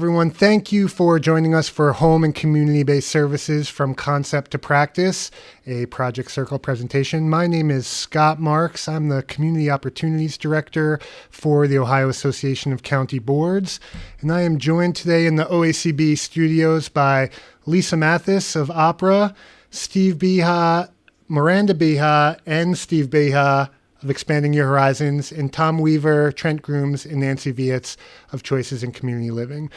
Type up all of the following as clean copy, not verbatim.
everyone. Thank you for joining us for Home and Community-Based Services from Concept to Practice, a Project Circle presentation. My name is Scott Marks. I'm the Community Opportunities Director for the Ohio Association of County Boards, and I am joined today in the OACB studios by Lisa Mathis of OPRA, Steve Beha, Miranda Beha, and Steve Beha of Expanding Your Horizons, and Tom Weaver, Trent Grooms, and Nancy Viets of Choices in Community Living.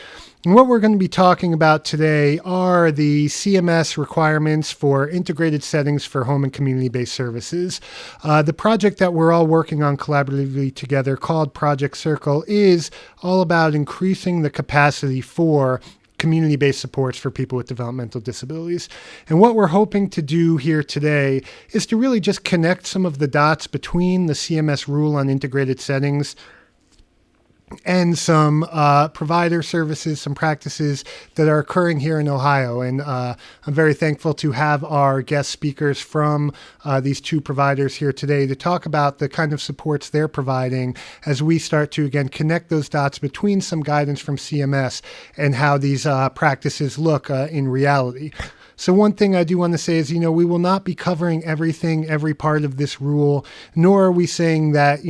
And what we're going to be talking about today are the CMS requirements for integrated settings for home and community-based services. The project that we're all working on collaboratively together, called Project Circle, is all about increasing the capacity for community-based supports for people with developmental disabilities. And what we're hoping to do here today is to really just connect some of the dots between the CMS rule on integrated settings and some provider services, some practices that are occurring here in Ohio. And I'm very thankful to have our guest speakers from these two providers here today to talk about the kind of supports they're providing as we start to, again, connect those dots between some guidance from CMS and how these practices look in reality. So one thing I do want to say is, we will not be covering everything, every part of this rule, nor are we saying that,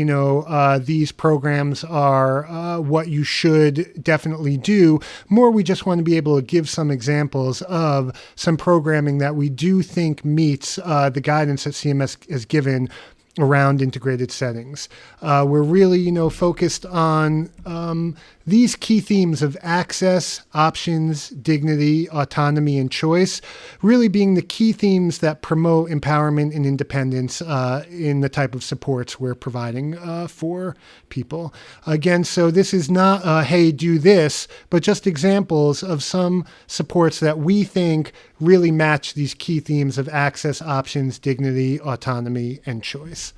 these programs are what you should definitely do. More, we just want to be able to give some examples of some programming that we do think meets the guidance that CMS has given around integrated settings. We're really, focused on these key themes of access, options, dignity, autonomy, and choice, really being the key themes that promote empowerment and independence in the type of supports we're providing for people. Again, so this is not, hey, do this, but just examples of some supports that we think really match these key themes of access, options, dignity, autonomy, and choice.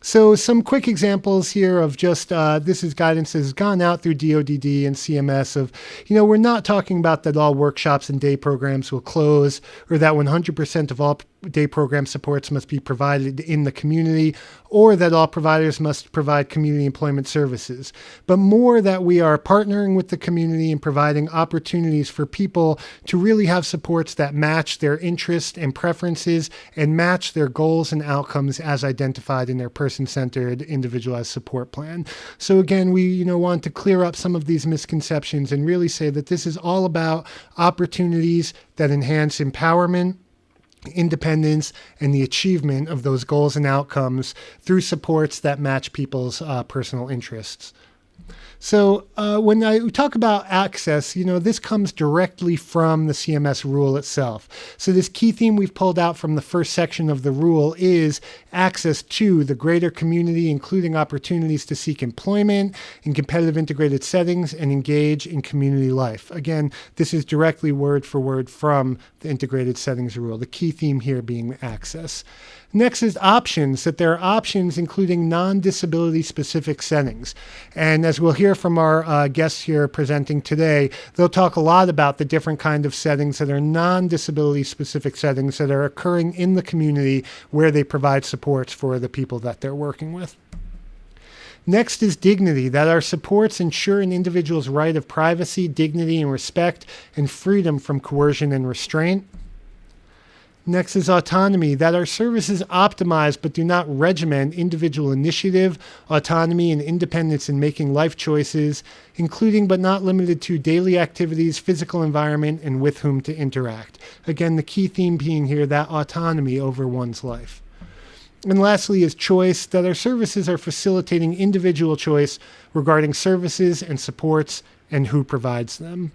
So some quick examples here of just, this is guidance that has gone out through DODD and CMS of, we're not talking about that all workshops and day programs will close, or that 100% of all day program supports must be provided in the community, or that all providers must provide community employment services, but more that we are partnering with the community and providing opportunities for people to really have supports that match their interests and preferences and match their goals and outcomes as identified in their person-centered individualized support plan. So again, we want to clear up some of these misconceptions and really say that this is all about opportunities that enhance empowerment, independence, and the achievement of those goals and outcomes through supports that match people's personal interests. So when I talk about access, this comes directly from the CMS rule itself. So this key theme we've pulled out from the first section of the rule is access to the greater community, including opportunities to seek employment in competitive integrated settings and engage in community life. Again, this is directly word for word from the integrated settings rule, the key theme here being access. Next is options, that there are options including non-disability specific settings. And as we'll hear from our guests here presenting today, they'll talk a lot about the different kind of settings that are non-disability specific settings that are occurring in the community where they provide supports for the people that they're working with. Next is dignity, that our supports ensure an individual's right of privacy, dignity, and respect, and freedom from coercion and restraint. Next is autonomy, that our services optimize but do not regiment individual initiative, autonomy, and independence in making life choices, including but not limited to daily activities, physical environment, and with whom to interact. Again, the key theme being here that autonomy over one's life. And lastly is choice, that our services are facilitating individual choice regarding services and supports and who provides them.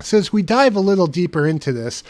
So as we dive a little deeper into this,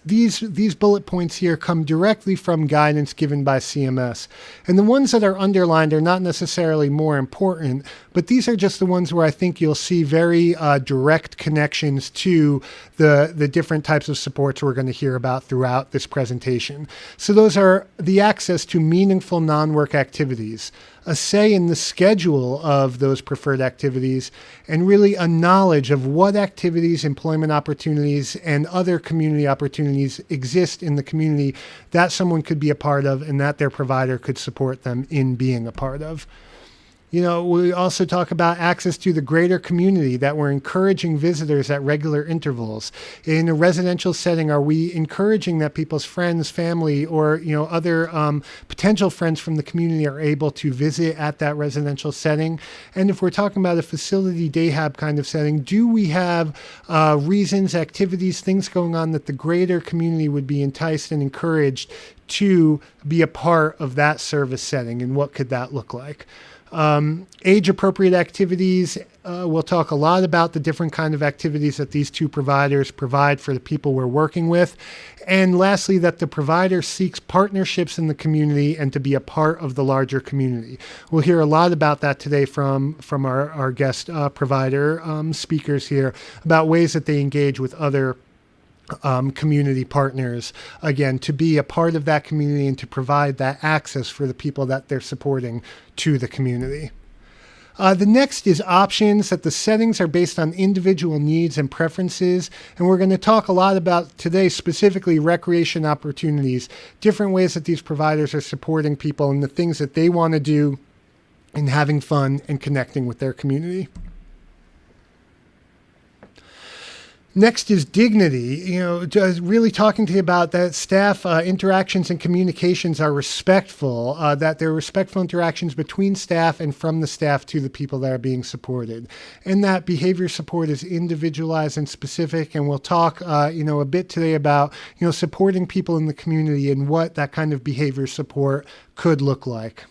these bullet points here come directly from guidance given by CMS. And the ones that are underlined are not necessarily more important, but these are just the ones where I think you'll see very direct connections to the different types of supports we're going to hear about throughout this presentation. So those are the access to meaningful non-work activities, a say in the schedule of those preferred activities, and really a knowledge of what activities, employment opportunities, and other community opportunities exist in the community that someone could be a part of and that their provider could support them in being a part of. We also talk about access to the greater community, that we're encouraging visitors at regular intervals. In a residential setting, are we encouraging that people's friends, family, or other potential friends from the community are able to visit at that residential setting? And if we're talking about a facility day hab kind of setting, do we have reasons, activities, things going on that the greater community would be enticed and encouraged to be a part of that service setting, and what could that look like? Age-appropriate activities, we'll talk a lot about the different kind of activities that these two providers provide for the people we're working with. And lastly, that the provider seeks partnerships in the community and to be a part of the larger community. We'll hear a lot about that today from our guest provider speakers here, about ways that they engage with other community partners, again, to be a part of that community and to provide that access for the people that they're supporting to the community. The next is options, that the settings are based on individual needs and preferences. And we're going to talk a lot about today, specifically recreation opportunities, different ways that these providers are supporting people and the things that they want to do in having fun and connecting with their community. Next is dignity, just really talking to you about that staff interactions and communications are respectful, that there are respectful interactions between staff and from the staff to the people that are being supported. And that behavior support is individualized and specific. And we'll talk, a bit today about, supporting people in the community and what that kind of behavior support could look like.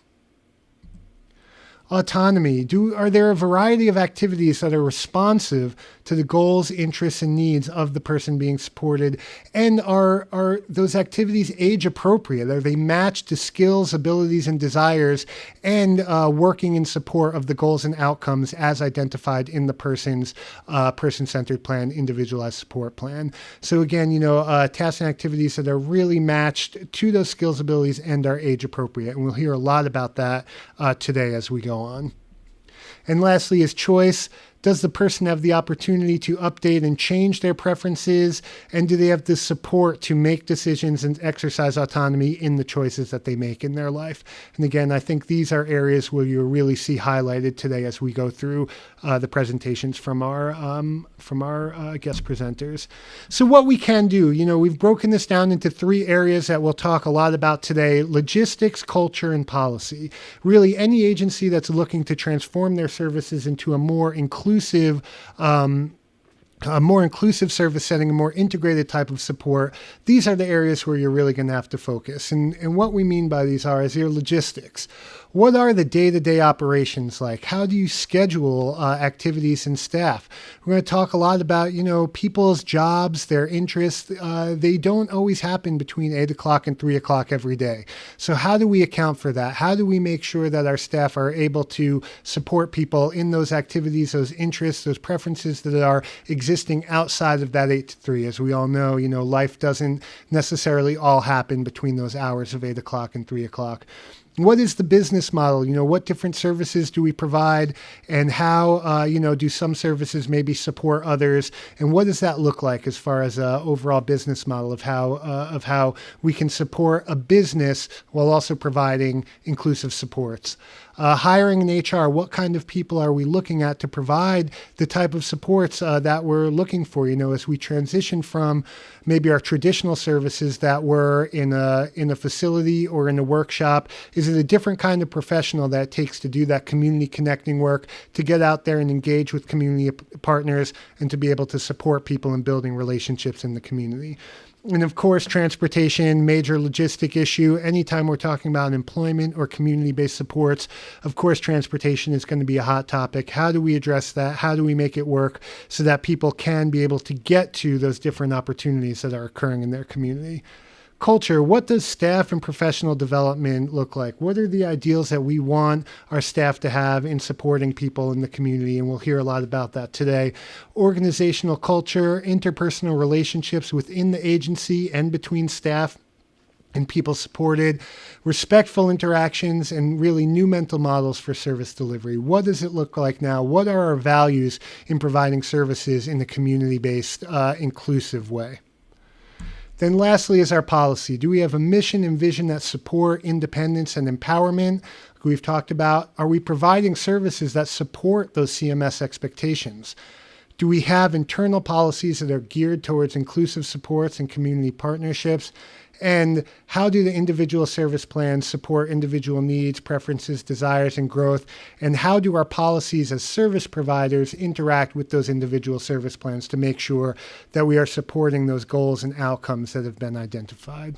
Autonomy. Are there a variety of activities that are responsive to the goals, interests, and needs of the person being supported? And are those activities age appropriate? Are they matched to skills, abilities, and desires, and working in support of the goals and outcomes as identified in the person's person-centered plan, individualized support plan? So again, tasks and activities that are really matched to those skills, abilities, and are age appropriate. And we'll hear a lot about that today as we go on. And lastly is choice. Does the person have the opportunity to update and change their preferences? And do they have the support to make decisions and exercise autonomy in the choices that they make in their life? And again, I think these are areas where you'll really see highlighted today as we go through the presentations from our guest presenters. So what we can do, we've broken this down into 3 areas that we'll talk a lot about today: logistics, culture, and policy. Really, any agency that's looking to transform their services into a more inclusive service setting, a more integrated type of support. These are the areas where you're really going to have to focus. And what we mean by these is your logistics. What are the day-to-day operations like? How do you schedule activities and staff? We're going to talk a lot about, people's jobs, their interests. They don't always happen between 8 o'clock and 3 o'clock every day. So how do we account for that? How do we make sure that our staff are able to support people in those activities, those interests, those preferences that are existing outside of that 8 to 3? As we all know, life doesn't necessarily all happen between those hours of 8 o'clock and 3 o'clock. What is the business model? What different services do we provide, and how, do some services maybe support others? And what does that look like as far as an overall business model of how we can support a business while also providing inclusive supports? Hiring in HR, what kind of people are we looking at to provide the type of supports that we're looking for, as we transition from maybe our traditional services that were in a facility or in a workshop? Is it a different kind of professional that it takes to do that community connecting work, to get out there and engage with community partners, and to be able to support people in building relationships in the community? And of course, transportation, major logistic issue. Anytime we're talking about employment or community-based supports, of course, transportation is going to be a hot topic. How do we address that? How do we make it work so that people can be able to get to those different opportunities that are occurring in their community? Culture, what does staff and professional development look like? What are the ideals that we want our staff to have in supporting people in the community? And we'll hear a lot about that today. Organizational culture, interpersonal relationships within the agency and between staff and people supported, respectful interactions, and really new mental models for service delivery. What does it look like now? What are our values in providing services in a community-based, inclusive way? Then lastly is our policy. Do we have a mission and vision that support independence and empowerment? we've talked about, are we providing services that support those CMS expectations? Do we have internal policies that are geared towards inclusive supports and community partnerships? And how do the individual service plans support individual needs, preferences, desires, and growth? And how do our policies as service providers interact with those individual service plans to make sure that we are supporting those goals and outcomes that have been identified?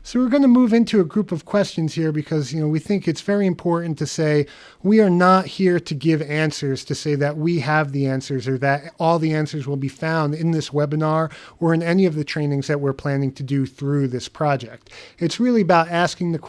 So we're going to move into a group of questions here because, we think it's very important to say we are not here to give answers, to say that we have the answers or that all the answers will be found in this webinar or in any of the trainings that we're planning to do through this project. It's really about asking these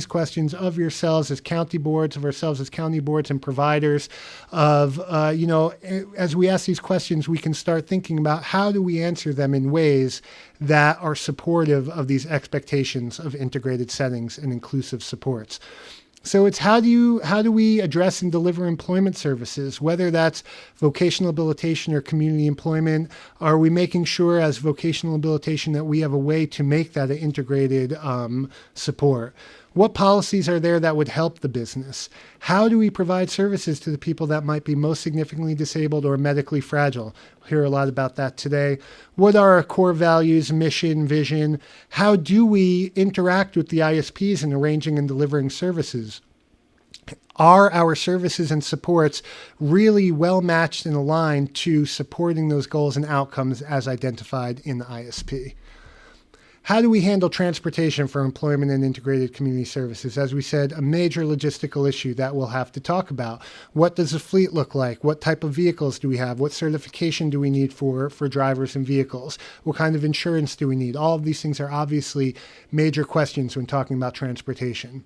questions of yourselves as county boards, of ourselves as county boards and providers of, as we ask these questions, we can start thinking about how do we answer them in ways that are supportive of these expectations of integrated settings and inclusive supports. So it's how do we address and deliver employment services, whether that's vocational habilitation or community employment? Are we making sure as vocational habilitation that we have a way to make that an integrated support? What policies are there that would help the business? How do we provide services to the people that might be most significantly disabled or medically fragile? We'll hear a lot about that today. What are our core values, mission, vision? How do we interact with the ISPs in arranging and delivering services? Are our services and supports really well matched and aligned to supporting those goals and outcomes as identified in the ISP? How do we handle transportation for employment and integrated community services? As we said, a major logistical issue that we'll have to talk about. What does a fleet look like? What type of vehicles do we have? What certification do we need for drivers and vehicles? What kind of insurance do we need? All of these things are obviously major questions when talking about transportation.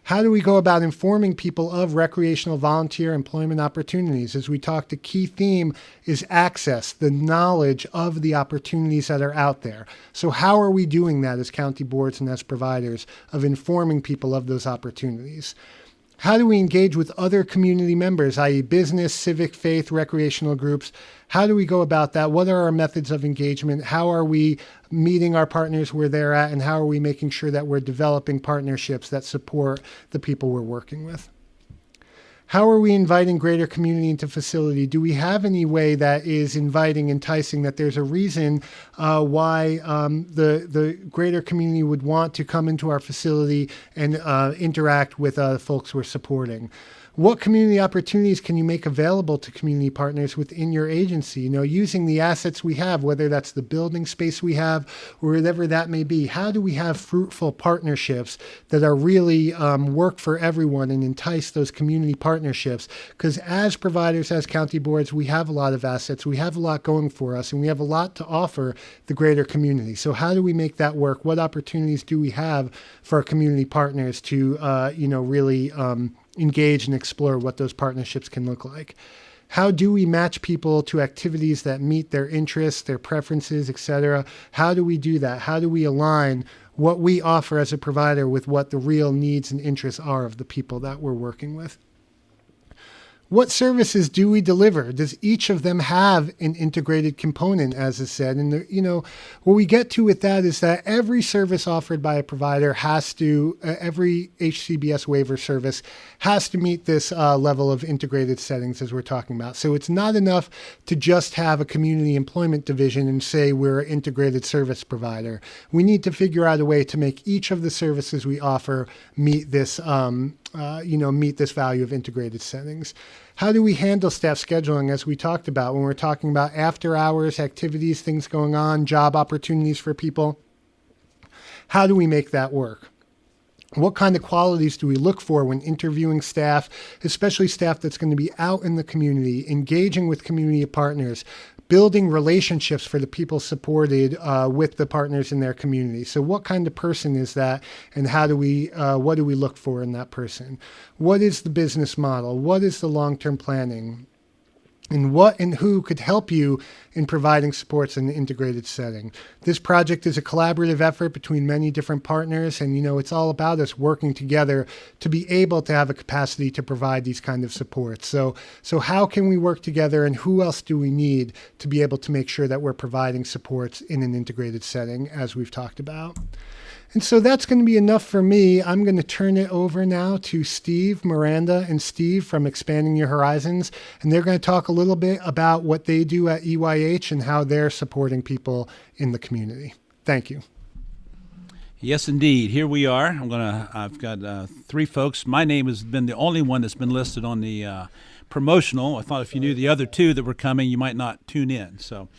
How do we go about informing people of recreational volunteer employment opportunities? As we talked, the key theme is access, the knowledge of the opportunities that are out there. So how are we doing that as county boards and as providers of informing people of those opportunities? How do we engage with other community members, i.e. business, civic, faith, recreational groups? How do we go about that? What are our methods of engagement? How are we meeting our partners where they're at? And how are we making sure that we're developing partnerships that support the people we're working with? How are we inviting greater community into facility? Do we have any way that is inviting, enticing, that there's a reason why the greater community would want to come into our facility and interact with folks we're supporting? What community opportunities can you make available to community partners within your agency? Using the assets we have, whether that's the building space we have or whatever that may be. How do we have fruitful partnerships that are really work for everyone and entice those community partnerships? Because as providers, as county boards, we have a lot of assets. We have a lot going for us, and we have a lot to offer the greater community. So how do we make that work? What opportunities do we have for our community partners to, really engage and explore what those partnerships can look like? How do we match people to activities that meet their interests, their preferences, etc.? How do we do that? How do we align what we offer as a provider with what the real needs and interests are of the people that we're working with? What services do we deliver? Does each of them have an integrated component, as is said? And, what we get to with that is that every service offered by a provider has to, every HCBS waiver service has to meet this level of integrated settings as we're talking about. So it's not enough to just have a community employment division and say we're an integrated service provider. We need to figure out a way to make each of the services we offer meet this meet this value of integrated settings. How do we handle staff scheduling, as we talked about when we're talking about after hours activities, things going on, job opportunities for people? How do we make that work? What kind of qualities do we look for when interviewing staff, especially staff that's going to be out in the community, engaging with community partners, building relationships for the people supported with the partners in their community? So what kind of person is that, and how do we, what do we look for in that person? What is the business model? What is the long-term planning? And what and who could help you in providing supports in an integrated setting? This project is a collaborative effort between many different partners, and it's all about us working together to be able to have a capacity to provide these kind of supports. So how can we work together, and who else do we need to be able to make sure that we're providing supports in an integrated setting, as we've talked about? And so that's going to be enough for me. I'm going to turn it over now to Steve, Miranda, and Steve from Expanding Your Horizons. And they're going to talk a little bit about what they do at EYH and how they're supporting people in the community. Thank you. Yes, indeed. Here we are. I've got three folks. My name has been the only one that's been listed on the promotional. I thought if you knew the other two that were coming, you might not tune in. So,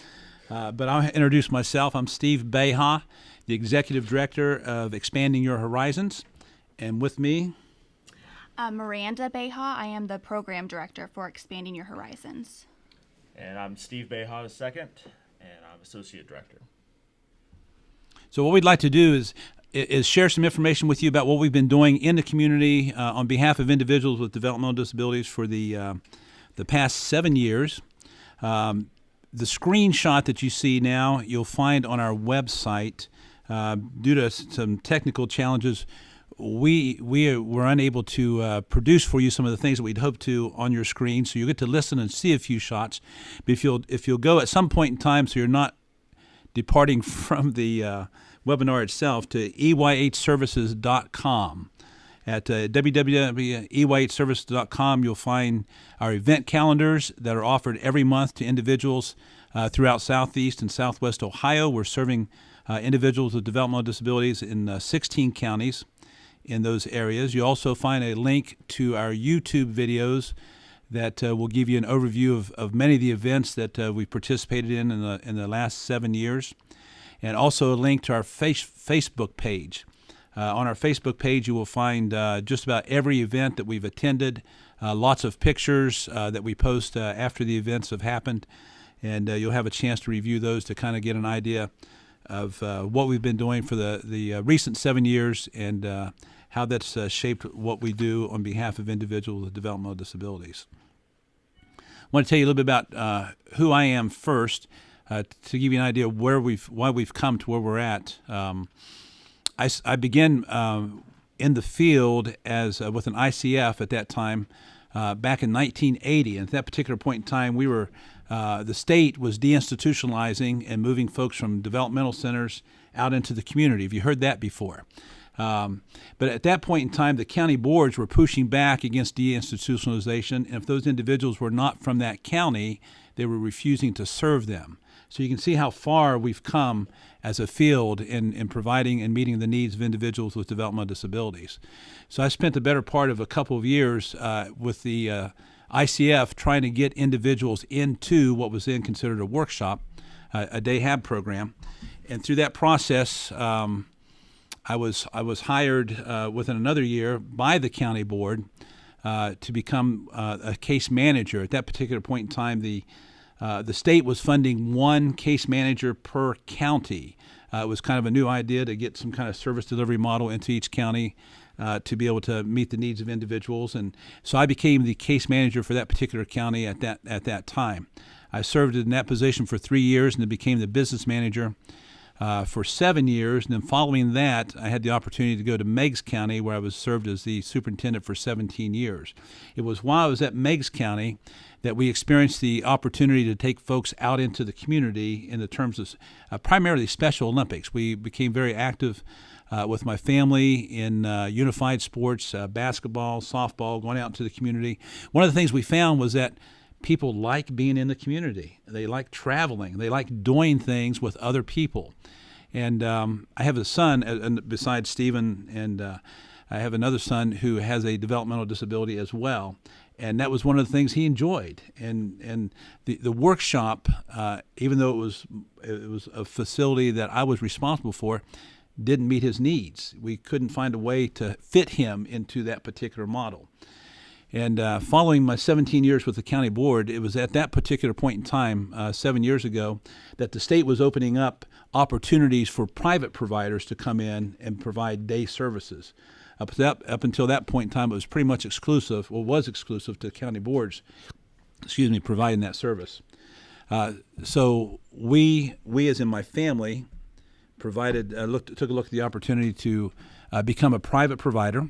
but I'll introduce myself. I'm Steve Beha, the Executive Director of Expanding Your Horizons. And with me, Miranda Beha. I am the Program Director for Expanding Your Horizons. And I'm Steve Beha II, and I'm Associate Director. So what we'd like to do is share some information with you about what we've been doing in the community on behalf of individuals with developmental disabilities for the past 7 years. The screenshot that you see now, you'll find on our website. Due to some technical challenges, we were unable to produce for you some of the things that we'd hoped to on your screen. So you get to listen and see a few shots. But if you'll go at some point in time, so you're not departing from the webinar itself, to eyhservices.com. At www.eyhservices.com, you'll find our event calendars that are offered every month to individuals throughout Southeast and Southwest Ohio. We're serving individuals with developmental disabilities in 16 counties in those areas. You also find a link to our YouTube videos that will give you an overview of many of the events that we've participated in the last 7 years, and also a link to our Facebook page. On our Facebook page, you will find just about every event that we've attended, lots of pictures that we post after the events have happened, and you'll have a chance to review those to kind of get an idea of what we've been doing for the recent 7 years and how that's shaped what we do on behalf of individuals with developmental disabilities. I want to tell you a little bit about who I am first, to give you an idea of why we've come to where we're at. I began in the field as with an ICF at that time back in 1980, and at that particular point in time, we were the state was deinstitutionalizing and moving folks from developmental centers out into the community. Have you heard that before? But at that point in time, the county boards were pushing back against deinstitutionalization, and if those individuals were not from that county, they were refusing to serve them. So you can see how far we've come as a field in providing and meeting the needs of individuals with developmental disabilities. So I spent the better part of a couple of years with the ICF trying to get individuals into what was then considered a workshop, a day hab program. And through that process, I was hired within another year by the county board to become a case manager. At that particular point in time, the state was funding one case manager per county. It was kind of a new idea to get some kind of service delivery model into each county to be able to meet the needs of individuals. And so I became the case manager for that particular county at that time. I served in that position for 3 years and then became the business manager for 7 years. And then following that, I had the opportunity to go to Meigs County, where I was served as the superintendent for 17 years. It was while I was at Meigs County that we experienced the opportunity to take folks out into the community in the terms of primarily Special Olympics. We became very active with my family in unified sports, basketball, softball, going out into the community. One of the things we found was that people like being in the community. They like traveling. They like doing things with other people. And I have a son, besides Stephen, and I have another son who has a developmental disability as well. And that was one of the things he enjoyed. And the workshop, even though it was a facility that I was responsible for, didn't meet his needs. We couldn't find a way to fit him into that particular model. And following my 17 years with the county board, it was at that particular point in time, 7 years ago, that the state was opening up opportunities for private providers to come in and provide day services. Up until that point in time, it was pretty much exclusive, was exclusive to county boards, providing that service. So we as in my family, took a look at the opportunity to become a private provider.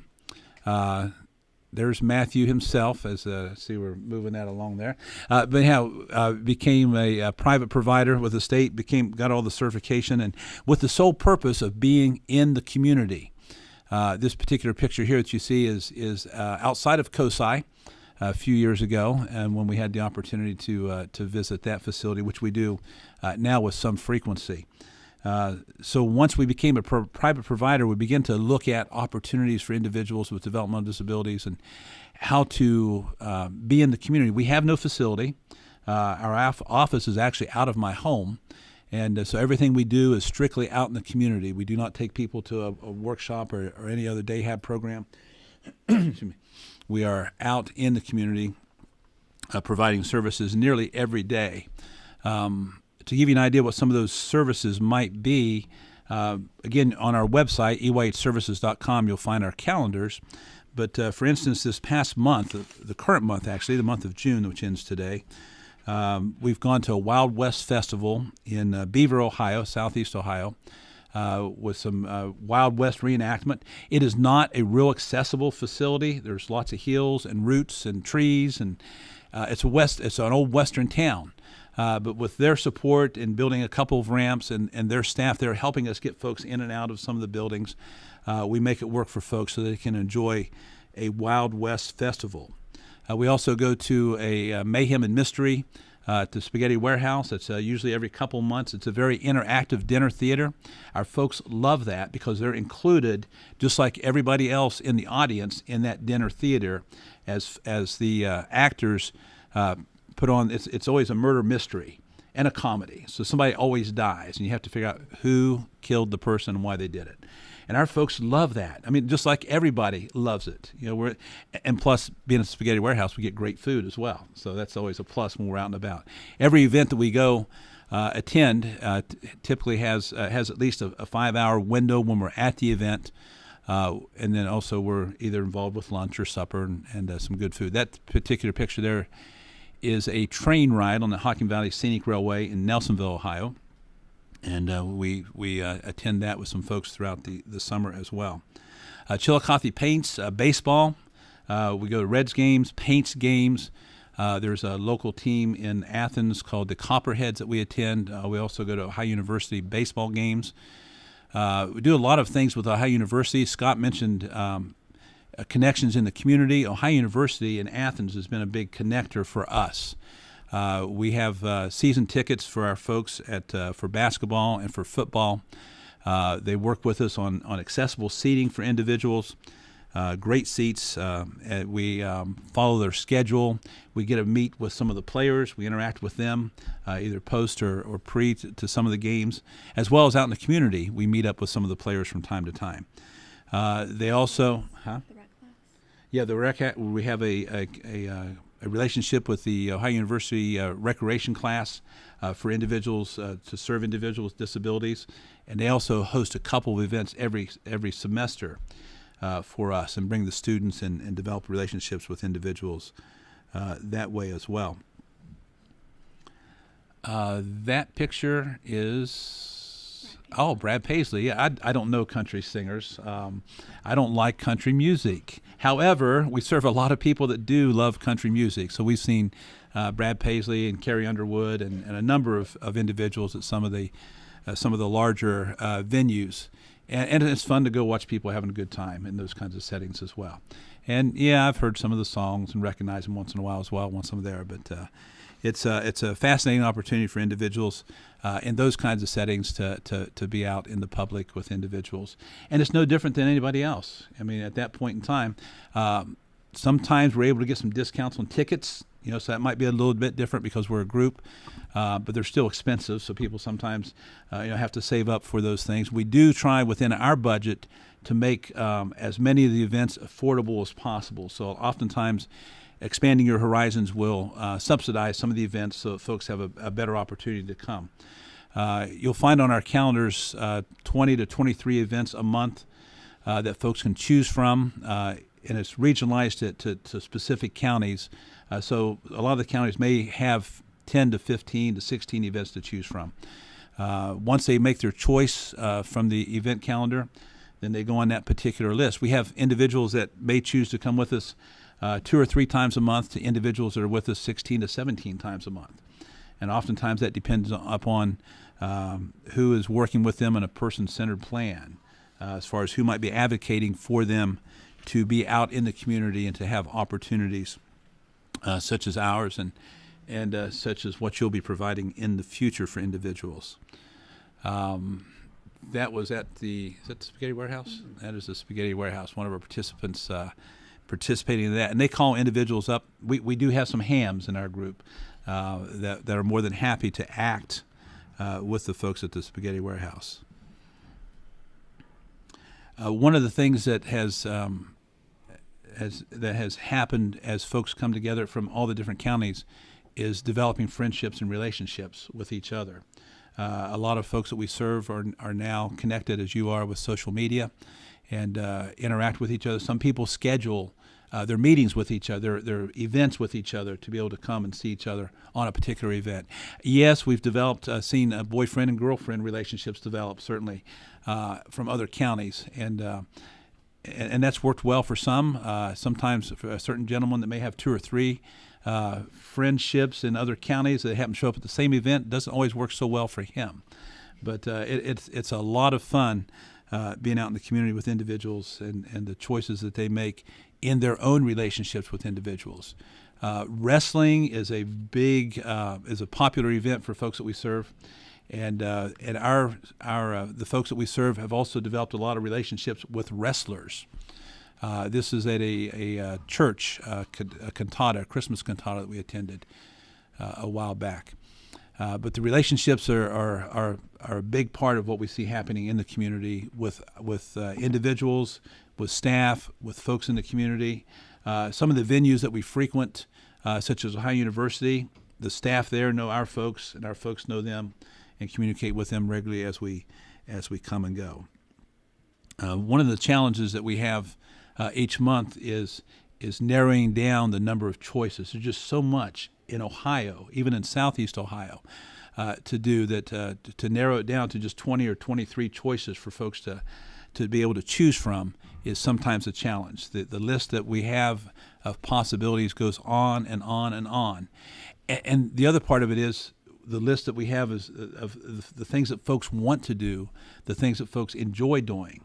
there's Matthew himself, as see we're moving that along there. Became a private provider with the state, got all the certification, and with the sole purpose of being in the community. This particular picture here that you see is outside of COSI a few years ago, and when we had the opportunity to visit that facility, which we do now with some frequency. So once we became a private provider, we began to look at opportunities for individuals with developmental disabilities and how to be in the community. We have no facility. Our office is actually out of my home, and so everything we do is strictly out in the community. We do not take people to a workshop or any other day hab program. We are out in the community providing services nearly every day. To give you an idea what some of those services might be, again, on our website, eyhservices.com, you'll find our calendars. But for instance, this past month, the current month actually, the month of June, which ends today, we've gone to a Wild West Festival in Beaver, Ohio, southeast Ohio, with some Wild West reenactment. It is not a real accessible facility. There's lots of hills and roots and trees, and it's an old western town. But with their support in building a couple of ramps and their staff, they're helping us get folks in and out of some of the buildings. We make it work for folks so they can enjoy a Wild West festival. We also go to a Mayhem and Mystery to Spaghetti Warehouse. It's usually every couple months. It's a very interactive dinner theater. Our folks love that because they're included, just like everybody else in the audience, in that dinner theater as the actors put on. It's always a murder mystery and a comedy. So somebody always dies, and you have to figure out who killed the person and why they did it. And our folks love that. I mean, just like everybody loves it. And plus, being a Spaghetti Warehouse, we get great food as well. So that's always a plus when we're out and about. Every event that we go attend typically has at least a 5-hour window when we're at the event. And then also we're either involved with lunch or supper and some good food. That particular picture there is a train ride on the Hocking Valley Scenic Railway in Nelsonville, Ohio. And we attend that with some folks throughout the summer as well. Chillicothe Paints, baseball. We go to Reds games, Paints games. There's a local team in Athens called the Copperheads that we attend. We also go to Ohio University baseball games. We do a lot of things with Ohio University. Scott mentioned connections in the community. Ohio University in Athens has been a big connector for us. We have season tickets for our folks for basketball and for football. They work with us on accessible seating for individuals, great seats. We follow their schedule. We get to meet with some of the players. We interact with them, either post or pre to some of the games, as well as out in the community. We meet up with some of the players from time to time. They also, The rec class. Yeah, the rec. We have a relationship with the Ohio University recreation class for individuals to serve individuals with disabilities, and they also host a couple of events every semester for us and bring the students and develop relationships with individuals that way as well. That picture is Brad Paisley. Yeah, I don't know country singers. I don't like country music. However, we serve a lot of people that do love country music. So we've seen Brad Paisley and Carrie Underwood and a number of individuals at some of the larger venues. And it's fun to go watch people having a good time in those kinds of settings as well. And yeah, I've heard some of the songs and recognize them once in a while as well once I'm there. But it's a fascinating opportunity for individuals in those kinds of settings to be out in the public with individuals. And it's no different than anybody else. I mean, at that point in time, sometimes we're able to get some discounts on tickets, so that might be a little bit different because we're a group, but they're still expensive, so people sometimes have to save up for those things. We do try within our budget to make as many of the events affordable as possible. So oftentimes, Expanding Your Horizons will subsidize some of the events so that folks have a better opportunity to come. You'll find on our calendars 20 to 23 events a month that folks can choose from, and it's regionalized to specific counties. So a lot of the counties may have 10 to 15 to 16 events to choose from. Once they make their choice from the event calendar, then they go on that particular list. We have individuals that may choose to come with us 2 or 3 times a month to individuals that are with us 16 to 17 times a month. And oftentimes that depends upon who is working with them in a person-centered plan, as far as who might be advocating for them to be out in the community and to have opportunities such as ours and such as what you'll be providing in the future for individuals. That was is that the Spaghetti Warehouse? That is the Spaghetti Warehouse. One of our participants participating in that, and they call individuals up. We do have some hams in our group that are more than happy to act with the folks at the Spaghetti Warehouse. One of the things that has happened as folks come together from all the different counties is developing friendships and relationships with each other. A lot of folks that we serve are now connected, as you are, with social media and interact with each other. Some people schedule their meetings with each other, their events with each other, to be able to come and see each other on a particular event. Yes, we've seen boyfriend and girlfriend relationships develop, certainly, from other counties. And that's worked well for some. Sometimes for a certain gentleman that may have 2 or 3 friendships in other counties that happen to show up at the same event, doesn't always work so well for him. But it's a lot of fun being out in the community with individuals and the choices that they make in their own relationships with individuals. Wrestling is a popular event for folks that we serve. And the folks that we serve have also developed a lot of relationships with wrestlers. This is at a church, a Christmas cantata that we attended a while back. But the relationships are a big part of what we see happening in the community with individuals, with staff, with folks in the community. Some of the venues that we frequent, such as Ohio University, the staff there know our folks, and our folks know them, and communicate with them regularly as we come and go. One of the challenges that we have each month is narrowing down the number of choices. There's just so much in Ohio, even in Southeast Ohio, to do that. To narrow it down to just 20 or 23 choices for folks to be able to choose from is sometimes a challenge. The list that we have of possibilities goes on and on and on. And the other part of it is the list that we have is of the things that folks want to do, the things that folks enjoy doing.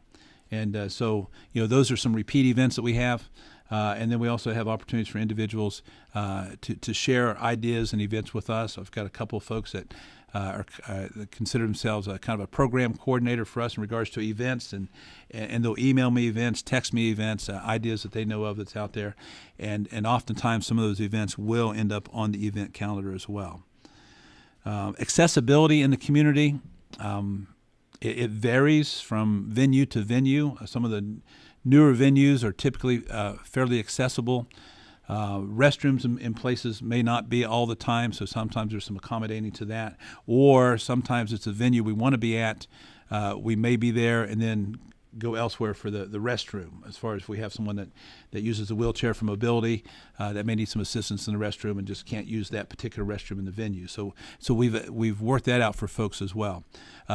And so, those are some repeat events that we have. And then we also have opportunities for individuals to share ideas and events with us. I've got a couple of folks that that consider themselves kind of a program coordinator for us in regards to events, and they'll email me events, text me events, ideas that they know of that's out there. And oftentimes some of those events will end up on the event calendar as well. Accessibility in the community, it varies from venue to venue. Some of the newer venues are typically fairly accessible. Restrooms in places may not be all the time, so sometimes there's some accommodating to that. Or sometimes it's a venue we want to be at. We may be there and then go elsewhere for the restroom, as far as we have someone that uses a wheelchair for mobility that may need some assistance in the restroom and just can't use that particular restroom in the venue. So we've worked that out for folks as well.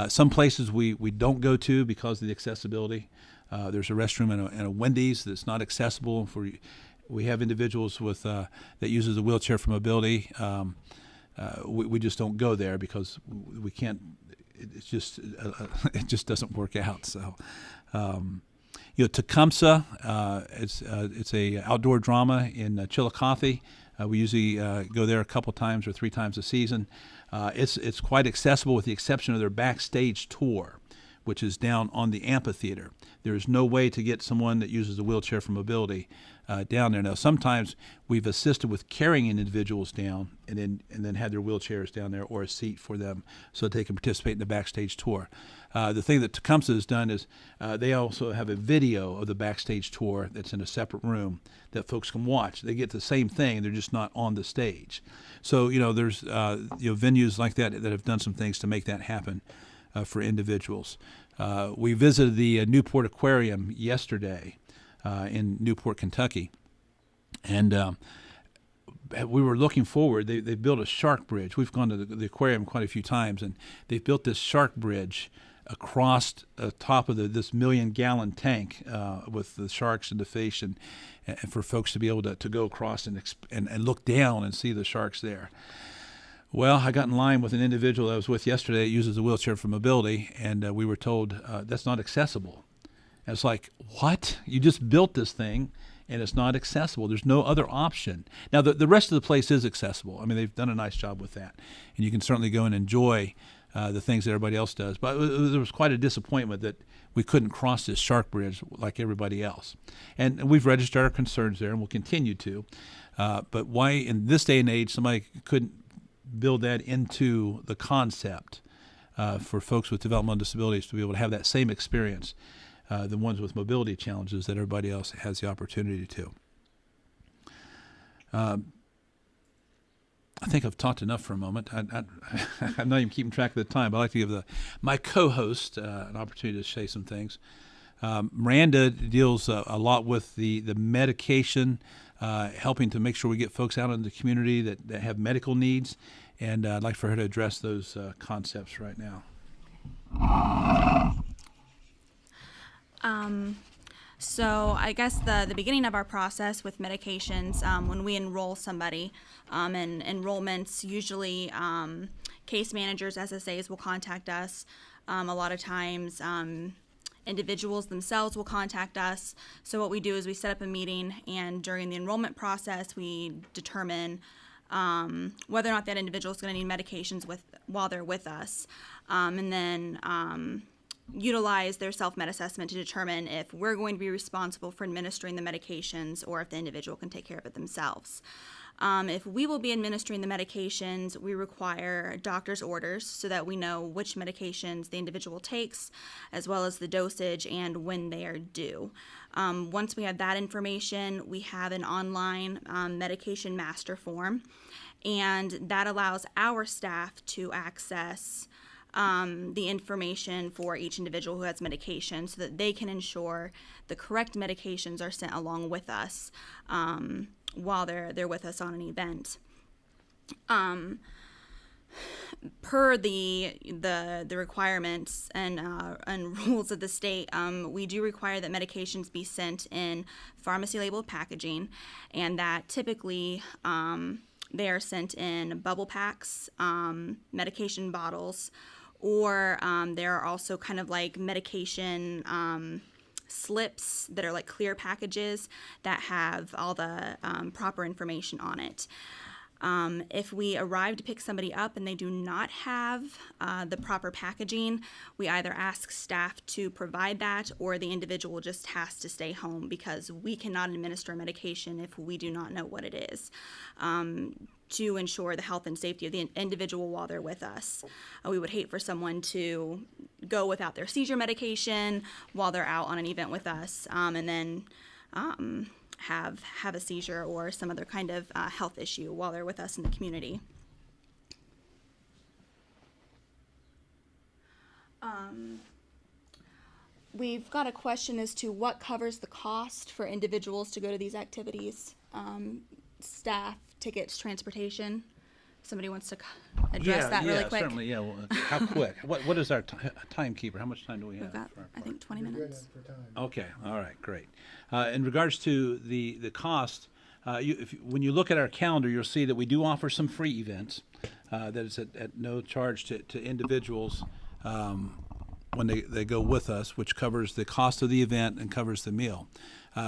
Some places we don't go to because of the accessibility. There's a restroom in a Wendy's that's not accessible. We have individuals with that uses a wheelchair for mobility. We just don't go there because we can't. It just doesn't work out. So, Tecumseh, it's a outdoor drama in Chillicothe. We usually go there a couple times or 3 times a season. It's quite accessible with the exception of their backstage tour, which is down on the amphitheater. There's no way to get someone that uses a wheelchair for mobility down there. Now, sometimes we've assisted with carrying individuals down and then had their wheelchairs down there or a seat for them so that they can participate in the backstage tour. The thing that Tecumseh has done is they also have a video of the backstage tour that's in a separate room that folks can watch. They get the same thing, they're just not on the stage. So, there's venues like that have done some things to make that happen for individuals. We visited the Newport Aquarium yesterday in Newport, Kentucky, and we were looking forward. They built a shark bridge. We've gone to the aquarium quite a few times, and they've built this shark bridge across the top of this 1,000,000-gallon tank with the sharks and the fish, and for folks to be able to go across and look down and see the sharks there. Well, I got in line with an individual I was with yesterday that uses a wheelchair for mobility, and we were told that's not accessible. And it's like, what? You just built this thing, and it's not accessible. There's no other option. Now, the rest of the place is accessible. I mean, they've done a nice job with that, and you can certainly go and enjoy the things that everybody else does. But there was quite a disappointment that we couldn't cross this shark bridge like everybody else. And we've registered our concerns there, and we'll continue to. But why, in this day and age, somebody couldn't build that into the concept for folks with developmental disabilities to be able to have that same experience, the ones with mobility challenges that everybody else has the opportunity to. I think I've talked enough for a moment. I'm not even keeping track of the time, but I'd like to give my co-host an opportunity to say some things. Miranda deals a lot with the medication, helping to make sure we get folks out in the community that have medical needs, and I'd like for her to address those concepts right now. So I guess the beginning of our process with medications, when we enroll somebody, and enrollments, usually case managers, SSAs will contact us. A lot of times individuals themselves will contact us. So what we do is we set up a meeting, and during the enrollment process, we determine whether or not that individual is going to need medications while they're with us, and then utilize their self-med assessment to determine if we're going to be responsible for administering the medications or if the individual can take care of it themselves. If we will be administering the medications, we require doctor's orders so that we know which medications the individual takes, as well as the dosage and when they are due. Once we have that information, we have an online medication master form, and that allows our staff to access the information for each individual who has medication so that they can ensure the correct medications are sent along with us while they're with us on an event. Per the requirements and rules of the state, we do require that medications be sent in pharmacy labeled packaging, and that typically they are sent in bubble packs, medication bottles, or there are also kind of like medication slips that are like clear packages that have all the proper information on it. If we arrive to pick somebody up and they do not have the proper packaging, we either ask staff to provide that, or the individual just has to stay home because we cannot administer medication if we do not know what it is, to ensure the health and safety of the individual while they're with us. We would hate for someone to go without their seizure medication while they're out on an event with us, and then have a seizure or some other kind of health issue while they're with us in the community. We've got a question as to what covers the cost for individuals to go to these activities. Staff, tickets, transportation. Somebody wants to address that really quick? Certainly, yeah. Well, how quick? What is our timekeeper? How much time do we have? We've got, I think, 20 minutes. Okay, all right, great. In regards to the cost, when you look at our calendar, you'll see that we do offer some free events that is at no charge to individuals when they go with us, which covers the cost of the event and covers the meal.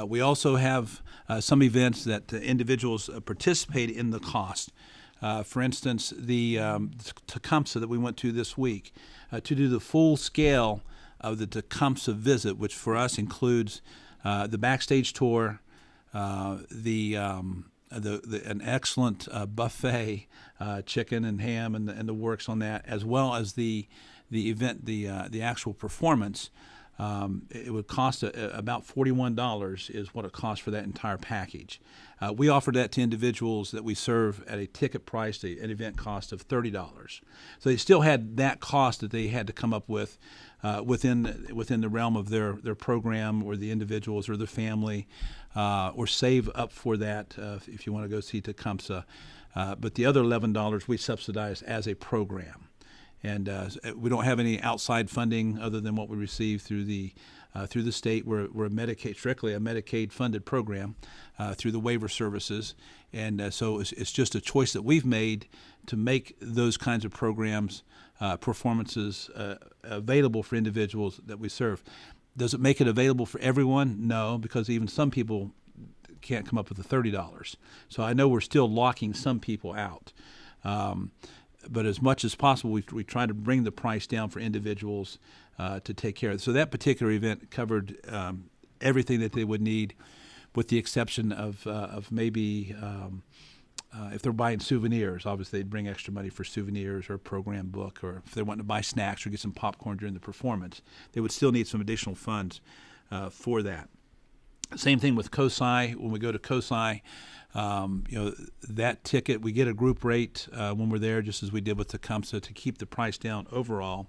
We also have some events that individuals participate in the cost. For instance, the Tecumseh that we went to this week, to do the full scale of the Tecumseh visit, which for us includes the backstage tour, an excellent buffet, chicken and ham and the works on that, as well as the event, the actual performance. It would cost about $41 is what it costs for that entire package. We offer that to individuals that we serve at a ticket price, an event cost of $30. So they still had that cost that they had to come up with within the realm of their program, or the individuals or the family, or save up for that if you want to go see Tecumseh. But the other $11 we subsidize as a program. And we don't have any outside funding other than what we receive through the state. We're strictly a Medicaid-funded program through the waiver services, and so it's just a choice that we've made to make those kinds of programs, performances available for individuals that we serve. Does it make it available for everyone? No, because even some people can't come up with the $30. So I know we're still locking some people out. But as much as possible, we try to bring the price down for individuals to take care of it. So that particular event covered everything that they would need, with the exception of maybe if they're buying souvenirs. Obviously, they'd bring extra money for souvenirs or a program book, or if they wanted to buy snacks or get some popcorn during the performance, they would still need some additional funds for that. Same thing with COSI. When we go to COSI, that ticket, we get a group rate when we're there, just as we did with the CUMSA, to keep the price down overall.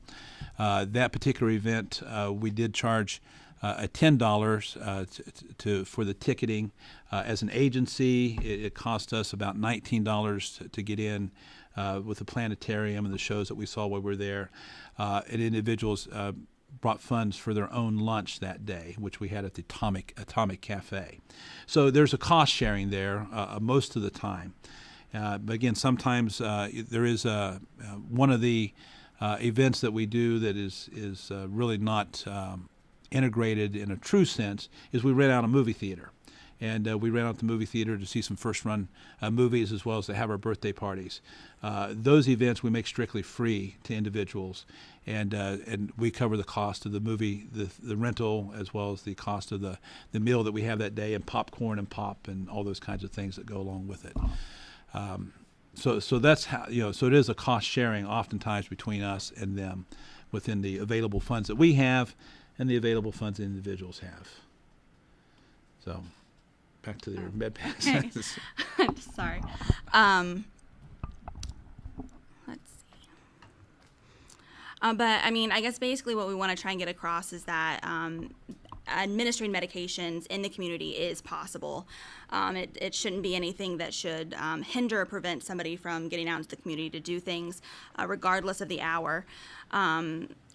That particular event, we did charge $10 for the ticketing. As an agency, it cost us about $19 to get in with the planetarium and the shows that we saw while we were there. And individuals brought funds for their own lunch that day, which we had at the Atomic Cafe. So there's a cost sharing there most of the time. But again, sometimes there is one of the events that we do that is really not integrated in a true sense is we rent out a movie theater. And we rent out the movie theater to see some first-run movies, as well as to have our birthday parties. Those events we make strictly free to individuals, and we cover the cost of the movie, the rental, as well as the cost of the meal that we have that day, and popcorn and pop and all those kinds of things that go along with it. So that's how, so it is a cost sharing oftentimes between us and them within the available funds that we have and the available funds that individuals have. So back to their med packs. Okay. I'm sorry. Let's see. But I mean, I guess basically what we want to try and get across is that administering medications in the community is possible. It shouldn't be anything that should hinder or prevent somebody from getting out into the community to do things, regardless of the hour.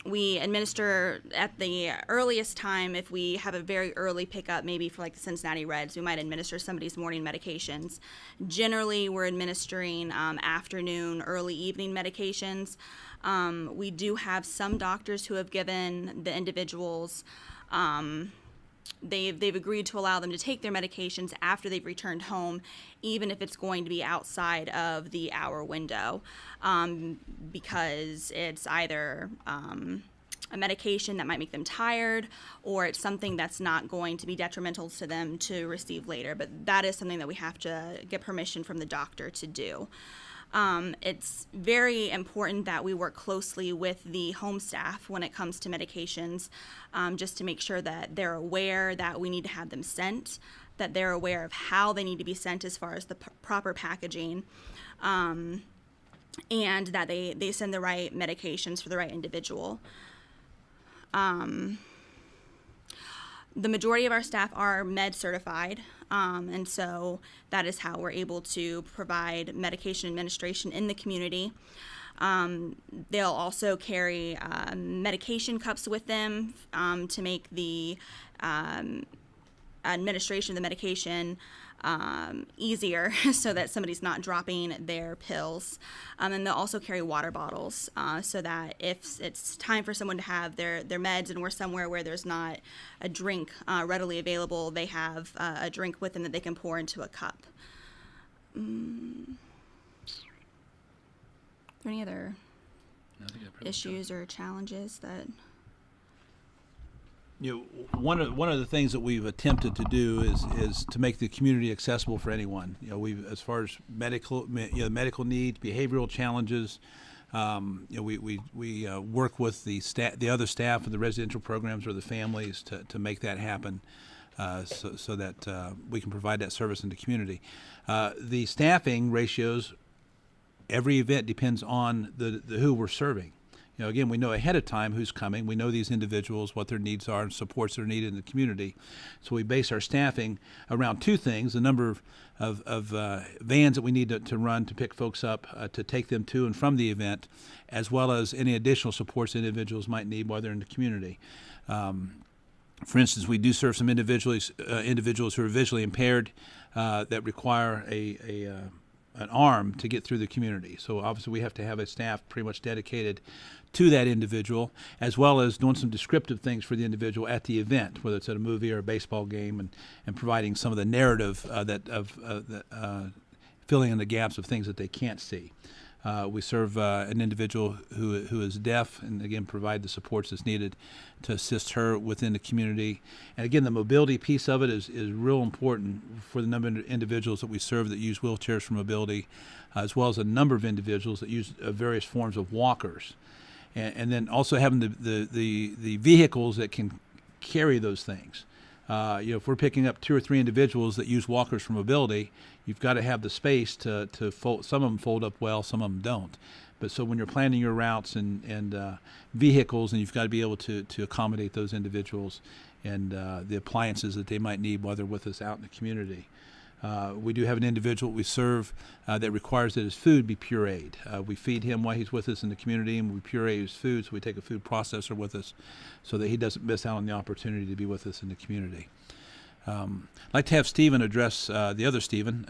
We administer at the earliest time. If we have a very early pickup, maybe for like the Cincinnati Reds, we might administer somebody's morning medications. Generally, we're administering afternoon, early evening medications. We do have some doctors who have given the individuals, they've agreed to allow them to take their medications after they've returned home, even if it's going to be outside of the hour window, because it's either a medication that might make them tired, or it's something that's not going to be detrimental to them to receive later. But that is something that we have to get permission from the doctor to do. It's very important that we work closely with the home staff when it comes to medications, just to make sure that they're aware that we need to have them sent, that they're aware of how they need to be sent as far as the proper packaging, and that they send the right medications for the right individual. The majority of our staff are med certified, and so that is how we're able to provide medication administration in the community. They'll also carry medication cups with them to make the administration of the medication easier, so that somebody's not dropping their pills. And they'll also carry water bottles, so that if it's time for someone to have their meds and we're somewhere where there's not a drink readily available, they have a drink with them that they can pour into a cup. Are there any other issues or challenges that... One of the things that we've attempted to do is to make the community accessible for anyone. As far as medical needs, behavioral challenges, we work with the other staff of the residential programs or the families to make that happen, so that we can provide that service in the community. The staffing ratios, every event depends on the who we're serving. Again, we know ahead of time who's coming. We know these individuals, what their needs are, and supports that are needed in the community. So we base our staffing around two things: the number of vans that we need to run to pick folks up to take them to and from the event, as well as any additional supports individuals might need while they're in the community. For instance, we do serve some individuals who are visually impaired that require an arm to get through the community. So obviously we have to have a staff pretty much dedicated to that individual, as well as doing some descriptive things for the individual at the event, whether it's at a movie or a baseball game, and providing some of the narrative filling in the gaps of things that they can't see. We serve an individual who is deaf, and again provide the supports that's needed to assist her within the community. And again, the mobility piece of it is real important for the number of individuals that we serve that use wheelchairs for mobility, as well as a number of individuals that use various forms of walkers. And then also having the vehicles that can carry those things. If we're picking up 2 or 3 individuals that use walkers for mobility, you've got to have the space to fold. Some of them fold up well, some of them don't. But so when you're planning your routes and vehicles, and you've got to be able to accommodate those individuals and the appliances that they might need while they're with us out in the community. We do have an individual we serve that requires that his food be pureed. We feed him while he's with us in the community, and we puree his food, so we take a food processor with us so that he doesn't miss out on the opportunity to be with us in the community. I'd like to have Stephen address, the other Stephen,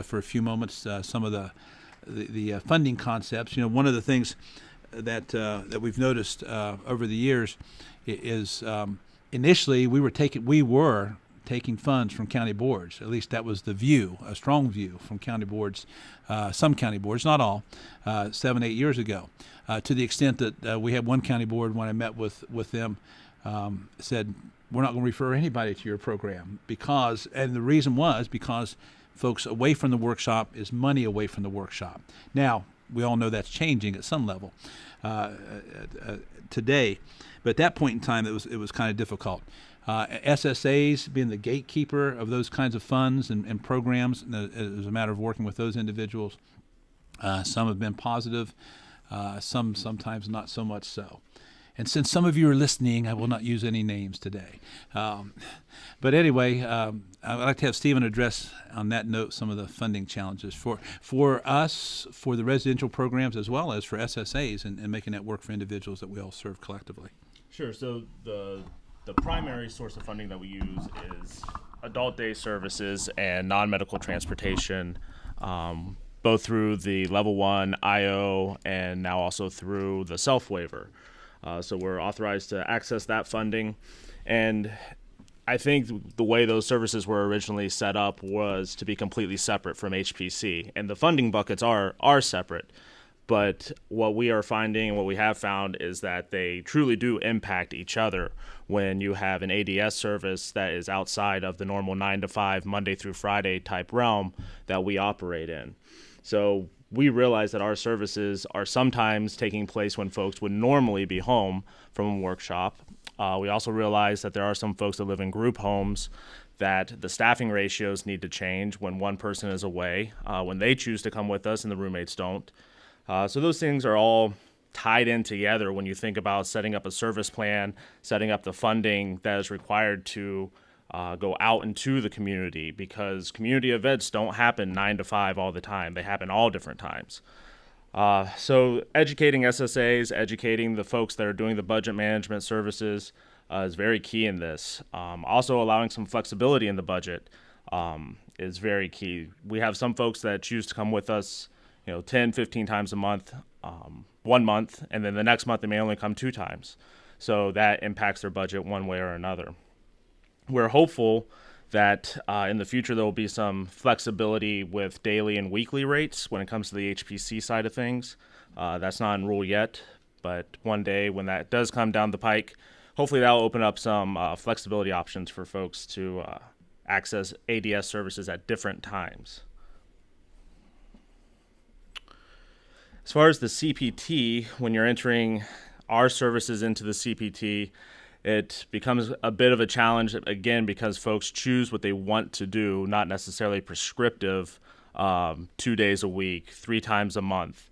for a few moments some of the funding concepts. One of the things that we've noticed over the years is initially we were taking funds from county boards. At least that was the view, a strong view from county boards, some county boards, not all, 7-8 years ago, to the extent that we had one county board, when I met with them, said, we're not going to refer anybody to your program and the reason was because folks away from the workshop is money away from the workshop. Now, we all know that's changing at some level today, but at that point in time, it was kind of difficult. SSAs being the gatekeeper of those kinds of funds and programs, as a matter of working with those individuals. Some have been positive, sometimes not so much so. And since some of you are listening, I will not use any names today. But anyway, I'd like to have Stephen address, on that note, some of the funding challenges for us, for the residential programs, as well as for SSAs and making that work for individuals that we all serve collectively. Sure. So the primary source of funding that we use is adult day services and non-medical transportation, both through the Level 1 IO and now also through the self-waiver. So we're authorized to access that funding. And I think the way those services were originally set up was to be completely separate from HPC. And the funding buckets are separate. But what we are finding and what we have found is that they truly do impact each other when you have an ADS service that is outside of the normal 9 to 5, Monday through Friday type realm that we operate in. So we realize that our services are sometimes taking place when folks would normally be home from a workshop. We also realize that there are some folks that live in group homes that the staffing ratios need to change when one person is away, when they choose to come with us and the roommates don't. So those things are all tied in together when you think about setting up a service plan, setting up the funding that is required to go out into the community, because community events don't happen 9 to 5 all the time. They happen all different times. So educating SSAs, educating the folks that are doing the budget management services is very key in this. Also allowing some flexibility in the budget is very key. We have some folks that choose to come with us 10, 15 times a month, 1 month, and then the next month they may only come 2 times. So that impacts their budget one way or another. We're hopeful that in the future there will be some flexibility with daily and weekly rates when it comes to the HPC side of things. That's not in rule yet, but one day when that does come down the pike, hopefully that will open up some flexibility options for folks to access ADS services at different times. As far as the CPT, when you're entering our services into the CPT, it becomes a bit of a challenge, again, because folks choose what they want to do, not necessarily prescriptive, 2 days a week, 3 times a month.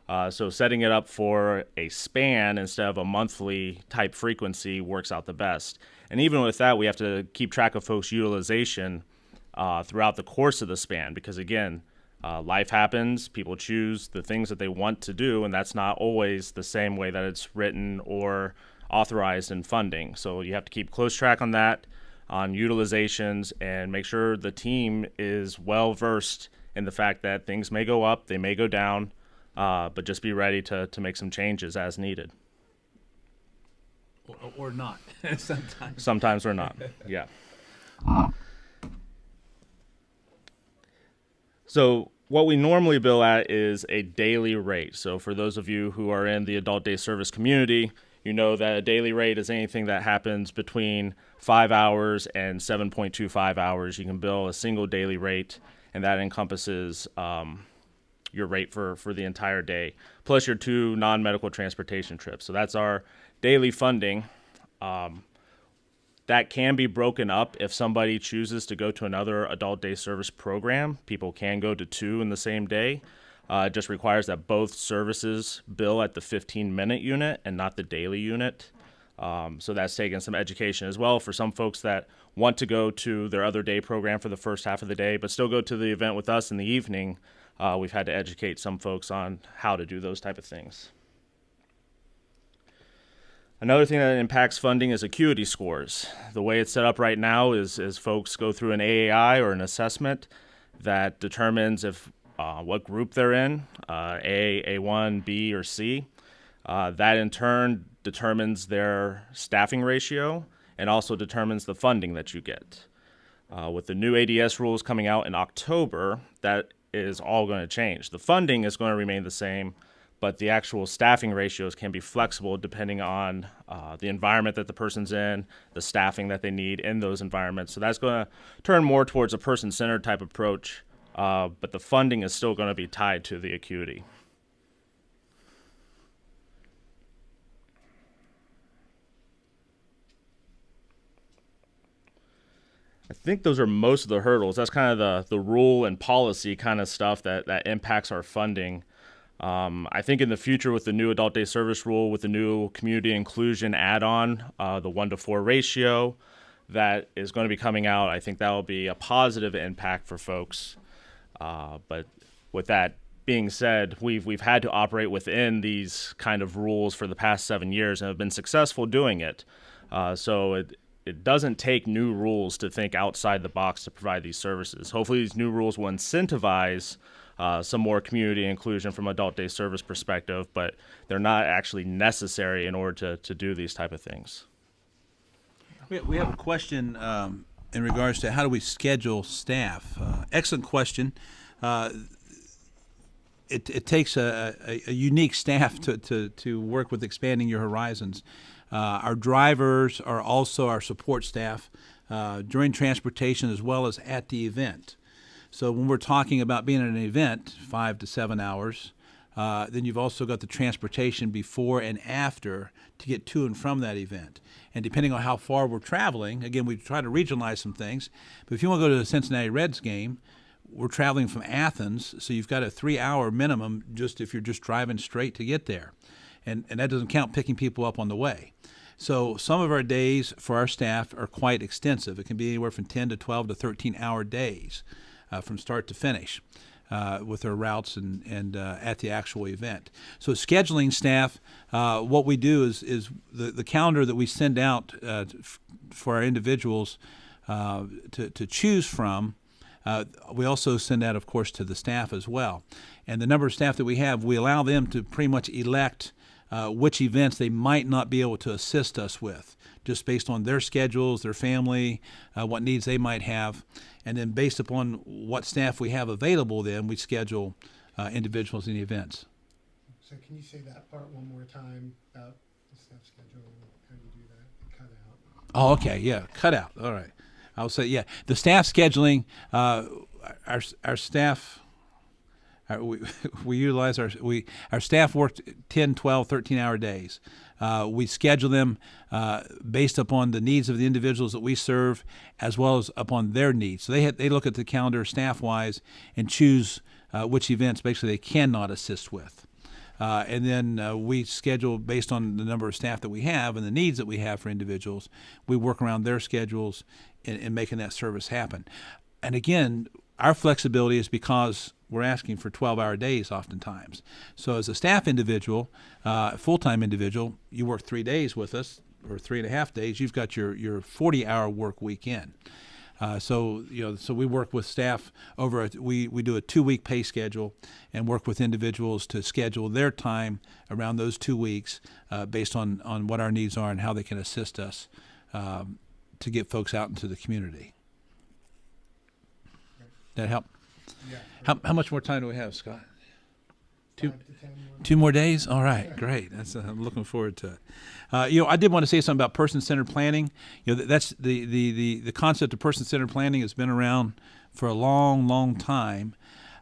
So setting it up for a span instead of a monthly type frequency works out the best. And even with that, we have to keep track of folks' utilization throughout the course of the span, because again, life happens, people choose the things that they want to do, and that's not always the same way that it's written or authorized in funding. So you have to keep close track on that, on utilizations, and make sure the team is well versed in the fact that things may go up, they may go down, but just be ready to make some changes as needed. Or not. Sometimes. Sometimes or not, yeah. So what we normally bill at is a daily rate. So for those of you who are in the adult day service community, you know that a daily rate is anything that happens between 5 hours and 7.25 hours. You can bill a single daily rate, and that encompasses your rate for the entire day, plus your 2 non-medical transportation trips. So that's our daily funding. That can be broken up if somebody chooses to go to another adult day service program. People can go to 2 in the same day. It just requires that both services bill at the 15-minute unit and not the daily unit. So that's taking some education as well for some folks that want to go to their other day program for the first half of the day, but still go to the event with us in the evening. We've had to educate some folks on how to do those type of things. Another thing that impacts funding is acuity scores. The way it's set up right now is folks go through an AAI or an assessment that determines if what group they're in, A, A1, B, or C. That in turn determines their staffing ratio and also determines the funding that you get. With the new ADS rules coming out in October, that is all going to change. The funding is going to remain the same, but the actual staffing ratios can be flexible depending on the environment that the person's in, the staffing that they need in those environments. So that's going to turn more towards a person-centered type approach, but the funding is still going to be tied to the acuity. I think those are most of the hurdles. That's kind of the rule and policy kind of stuff that impacts our funding. I think in the future with the new adult day service rule, with the new community inclusion add-on, the 1-to-4 ratio that is going to be coming out, I think that will be a positive impact for folks. But with that being said, we've had to operate within these kind of rules for the past 7 years and have been successful doing it. So it doesn't take new rules to think outside the box to provide these services. Hopefully these new rules will incentivize some more community inclusion from adult day service perspective, but they're not actually necessary in order to do these type of things. We have a question in regards to how do we schedule staff. Excellent question. It takes a unique staff to work with expanding your horizons. Our drivers are also our support staff during transportation as well as at the event. So when we're talking about being at an event, 5 to 7 hours, then you've also got the transportation before and after to get to and from that event. And depending on how far we're traveling, again, we try to regionalize some things, but if you want to go to the Cincinnati Reds game, we're traveling from Athens, so you've got a 3-hour minimum just if you're just driving straight to get there. And that doesn't count picking people up on the way. So some of our days for our staff are quite extensive. It can be anywhere from 10 to 12 to 13-hour days from start to finish with our routes and at the actual event. So scheduling staff, what we do is the calendar that we send out for our individuals to choose from, we also send out, of course, to the staff as well. And the number of staff that we have, we allow them to pretty much elect which events they might not be able to assist us with, just based on their schedules, their family, what needs they might have. And then based upon what staff we have available, then we schedule individuals in the events. So can you say that part one more time about the staff schedule? How do you do that? Cut out. Oh, okay, yeah, cut out. All right. I'll say, yeah, the staff scheduling, our staff, we utilize our staff work 10, 12, 13-hour days. We schedule them based upon the needs of the individuals that we serve, as well as upon their needs. So they look at the calendar staff-wise and choose which events basically they cannot assist with. And then we schedule based on the number of staff that we have and the needs that we have for individuals. We work around their schedules in making that service happen. And again, our flexibility is because we're asking for 12-hour days oftentimes. So as a staff individual, full-time individual, you work 3 days with us, or 3.5 days, you've got your 40-hour work week in. So we work with staff we do a 2-week pay schedule and work with individuals to schedule their time around those 2 weeks based on what our needs are and how they can assist us to get folks out into the community. That help? Yeah. How much more time do we have, Scott? 2 more days? All right, great. I'm looking forward to it. I did want to say something about person-centered planning. That's the concept of person-centered planning has been around for a long, long time.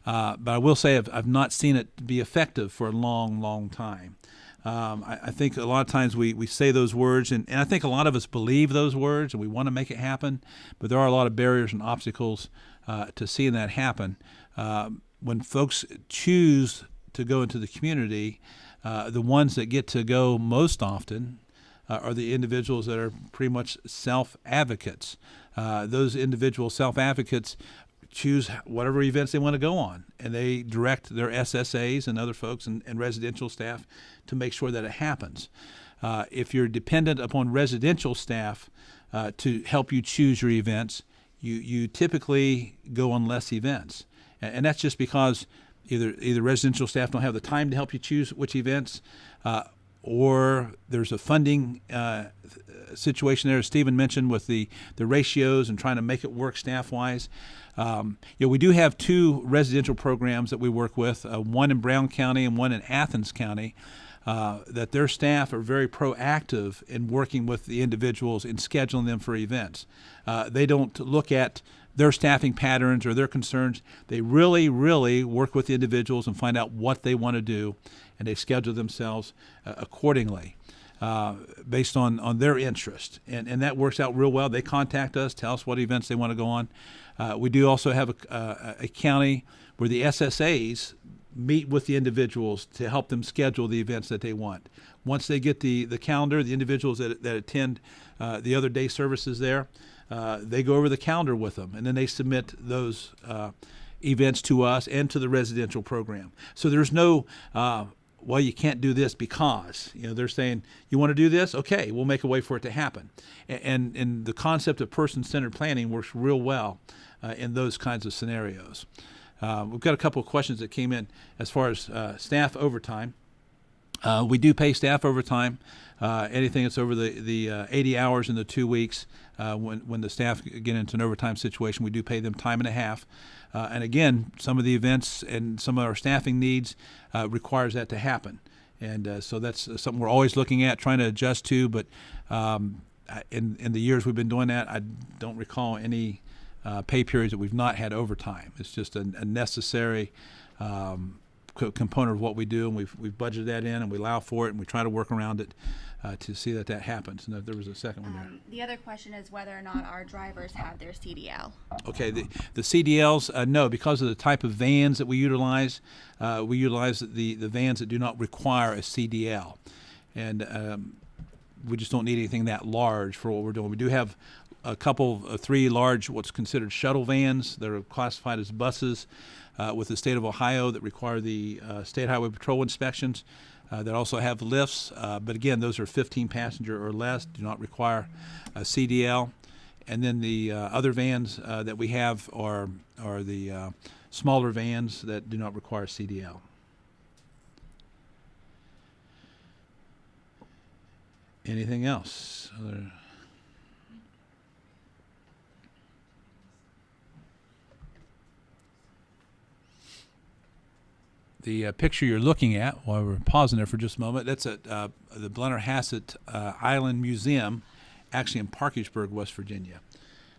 But I will say I've not seen it be effective for a long, long time. I think a lot of times we say those words, and I think a lot of us believe those words, and we want to make it happen. But there are a lot of barriers and obstacles to seeing that happen. When folks choose to go into the community, the ones that get to go most often are the individuals that are pretty much self-advocates. Those individual self-advocates choose whatever events they want to go on, and they direct their SSAs and other folks and residential staff to make sure that it happens. If you're dependent upon residential staff to help you choose your events, you typically go on less events. And that's just because either residential staff don't have the time to help you choose which events, or there's a funding situation there, as Stephen mentioned, with the ratios and trying to make it work staff-wise. We do have 2 residential programs that we work with, one in Brown County and one in Athens County, that their staff are very proactive in working with the individuals in scheduling them for events. They don't look at their staffing patterns or their concerns. They really, really work with the individuals and find out what they want to do, and they schedule themselves accordingly based on their interest. And that works out real well. They contact us, tell us what events they want to go on. We do also have a county where the SSAs meet with the individuals to help them schedule the events that they want. Once they get the calendar, the individuals that attend the other day services there, they go over the calendar with them, and then they submit those events to us and to the residential program. So there's no, well, you can't do this because, they're saying, you want to do this? Okay, we'll make a way for it to happen. And the concept of person-centered planning works real well in those kinds of scenarios. We've got a couple of questions that came in as far as staff overtime. We do pay staff overtime. Anything that's over the 80 hours in the 2 weeks, when the staff get into an overtime situation, we do pay them time and a half. And again, some of the events and some of our staffing needs requires that to happen. And so that's something we're always looking at, trying to adjust to. But in the years we've been doing that, I don't recall any pay periods that we've not had overtime. It's just a necessary component of what we do, and we've budgeted that in, and we allow for it, and we try to work around it to see that happens. And there was a second one there. The other question is whether or not our drivers have their CDL. Okay, the CDLs, no, because of the type of vans that we utilize the vans that do not require a CDL. And we just don't need anything that large for what we're doing. We do have a couple of 3 large, what's considered shuttle vans that are classified as buses with the state of Ohio that require the State Highway Patrol inspections that also have lifts. But again, those are 15 passenger or less, do not require a CDL. And then the other vans that we have are the smaller vans that do not require CDL. Anything else? The picture you're looking at, while we're pausing there for just a moment, that's at the Blennerhassett Island Museum, actually in Parkersburg, West Virginia.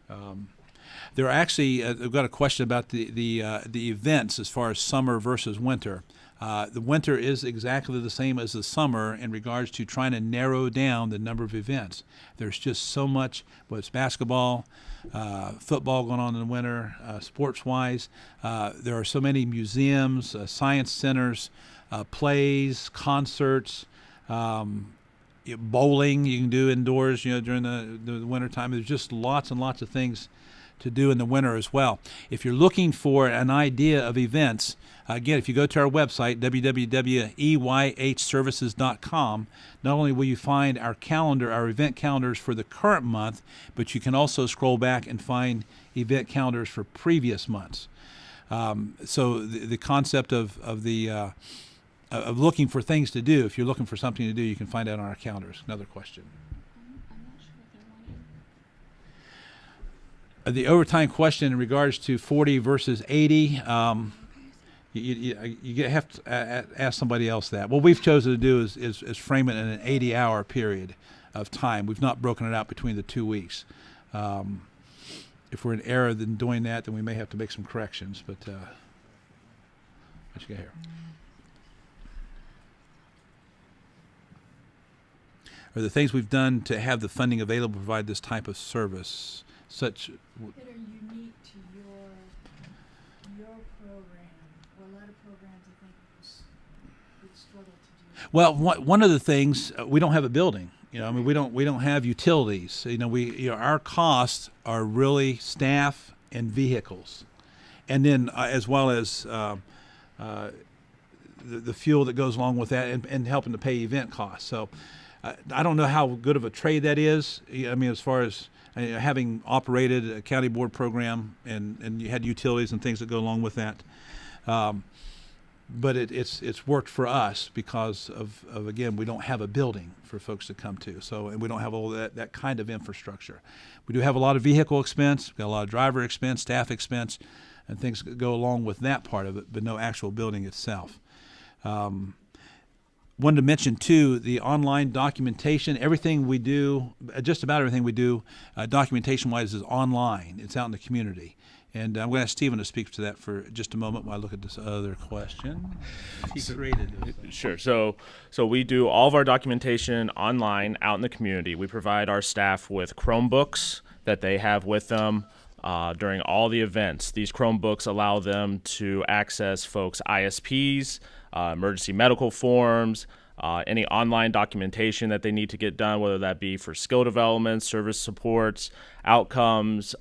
There are actually, I've got a question about the events as far as summer versus winter. The winter is exactly the same as the summer in regards to trying to narrow down the number of events. There's just so much, whether it's basketball, football going on in the winter, sports-wise. There are so many museums, science centers, plays, concerts, bowling you can do indoors, during the winter time. There's just lots and lots of things to do in the winter as well. If you're looking for an idea of events, again, if you go to our website, www.eyhservices.com, not only will you find our calendar, our event calendars for the current month, but you can also scroll back and find event calendars for previous months. So the concept of looking for things to do, if you're looking for something to do, you can find out on our calendars. Another question. The overtime question in regards to 40 versus 80, you have to ask somebody else that. What we've chosen to do is frame it in an 80-hour period of time. We've not broken it out between the 2 weeks. If we're in error in doing that, then we may have to make some corrections. But what you got here? Are the things we've done to have the funding available to provide this type of service, such that are unique to your program? Well, a lot of programs, I think, would struggle to do. Well, one of the things, we don't have a building. We don't have utilities. Our costs are really staff and vehicles, and then as well as the fuel that goes along with that, and helping to pay event costs. So I don't know how good of a trade that is. As far as having operated a county board program, and you had utilities and things that go along with that. But it's worked for us because of again, we don't have a building for folks to come to. So, and we don't have all that kind of infrastructure. We do have a lot of vehicle expense, we've got a lot of driver expense, staff expense, and things that go along with that part of it, but no actual building itself. Wanted to mention too, the online documentation. Everything we do, just about everything we do, documentation-wise, is online. It's out in the community. And I'm going to ask Stephen to speak to that for just a moment while I look at this other question. He created it. Sure. So we do all of our documentation online out in the community. We provide our staff with Chromebooks that they have with them during all the events. These Chromebooks allow them to access folks' ISPs, emergency medical forms, any online documentation that they need to get done, whether that be for skill development, service supports, outcomes,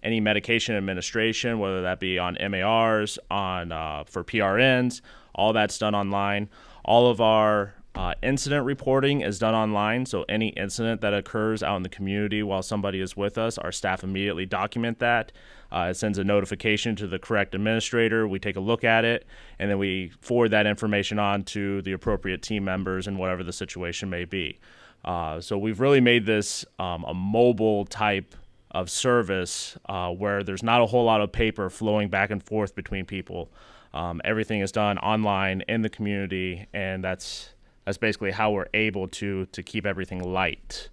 any medication administration, whether that be on MARs, for PRNs, all that's done online. All of our incident reporting is done online, so any incident that occurs out in the community while somebody is with us, our staff immediately document that. It sends a notification to the correct administrator. We take a look at it, and then we forward that information on to the appropriate team members and whatever the situation may be. So we've really made this a mobile type of service where there's not a whole lot of paper flowing back and forth between people. Everything is done online in the community, and that's basically how we're able to keep everything light.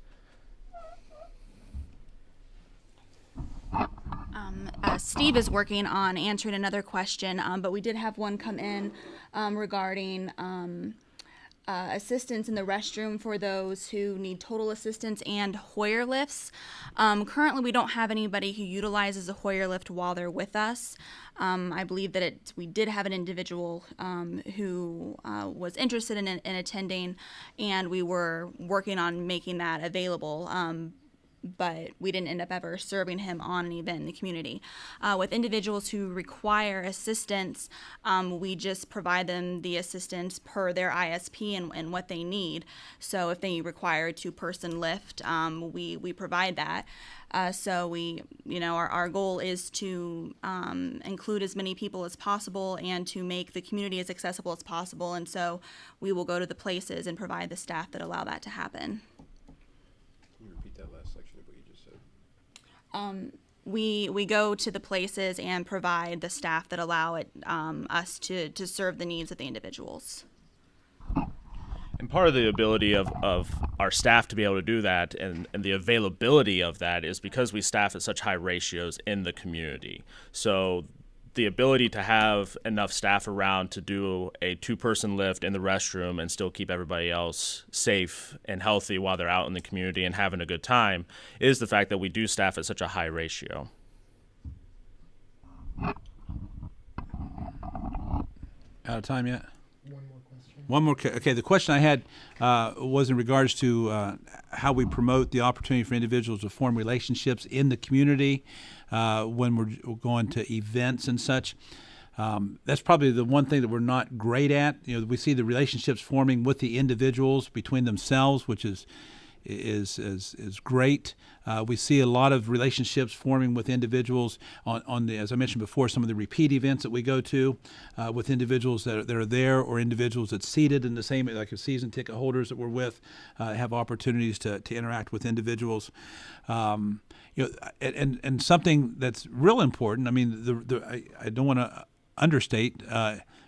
Steve is working on answering another question, but we did have one come in regarding assistance in the restroom for those who need total assistance and Hoyer lifts. Currently, we don't have anybody who utilizes a Hoyer lift while they're with us. I believe that we did have an individual who was interested in attending, and we were working on making that available. But we didn't end up ever serving him on an event in the community. With individuals who require assistance, we just provide them the assistance per their ISP and what they need. So if they require a two-person lift, we provide that. So our goal is to include as many people as possible and to make the community as accessible as possible. And so we will go to the places and provide the staff that allow that to happen. We go to the places and provide the staff that allow us to serve the needs of the individuals. And part of the ability of our staff to be able to do that and the availability of that is because we staff at such high ratios in the community. So the ability to have enough staff around to do a two-person lift in the restroom and still keep everybody else safe and healthy while they're out in the community and having a good time is the fact that we do staff at such a high ratio. Out of time yet? one more question. One more. Okay, the question I had was in regards to how we promote the opportunity for individuals to form relationships in the community when we're going to events and such. That's probably the one thing that we're not great at. We see the relationships forming with the individuals between themselves, which is great. We see a lot of relationships forming with individuals on the, as I mentioned before, some of the repeat events that we go to with individuals that are there, or individuals that's seated in the same, like season ticket holders that we're with, have opportunities to interact with individuals. And something that's real important. I mean, I don't want to understate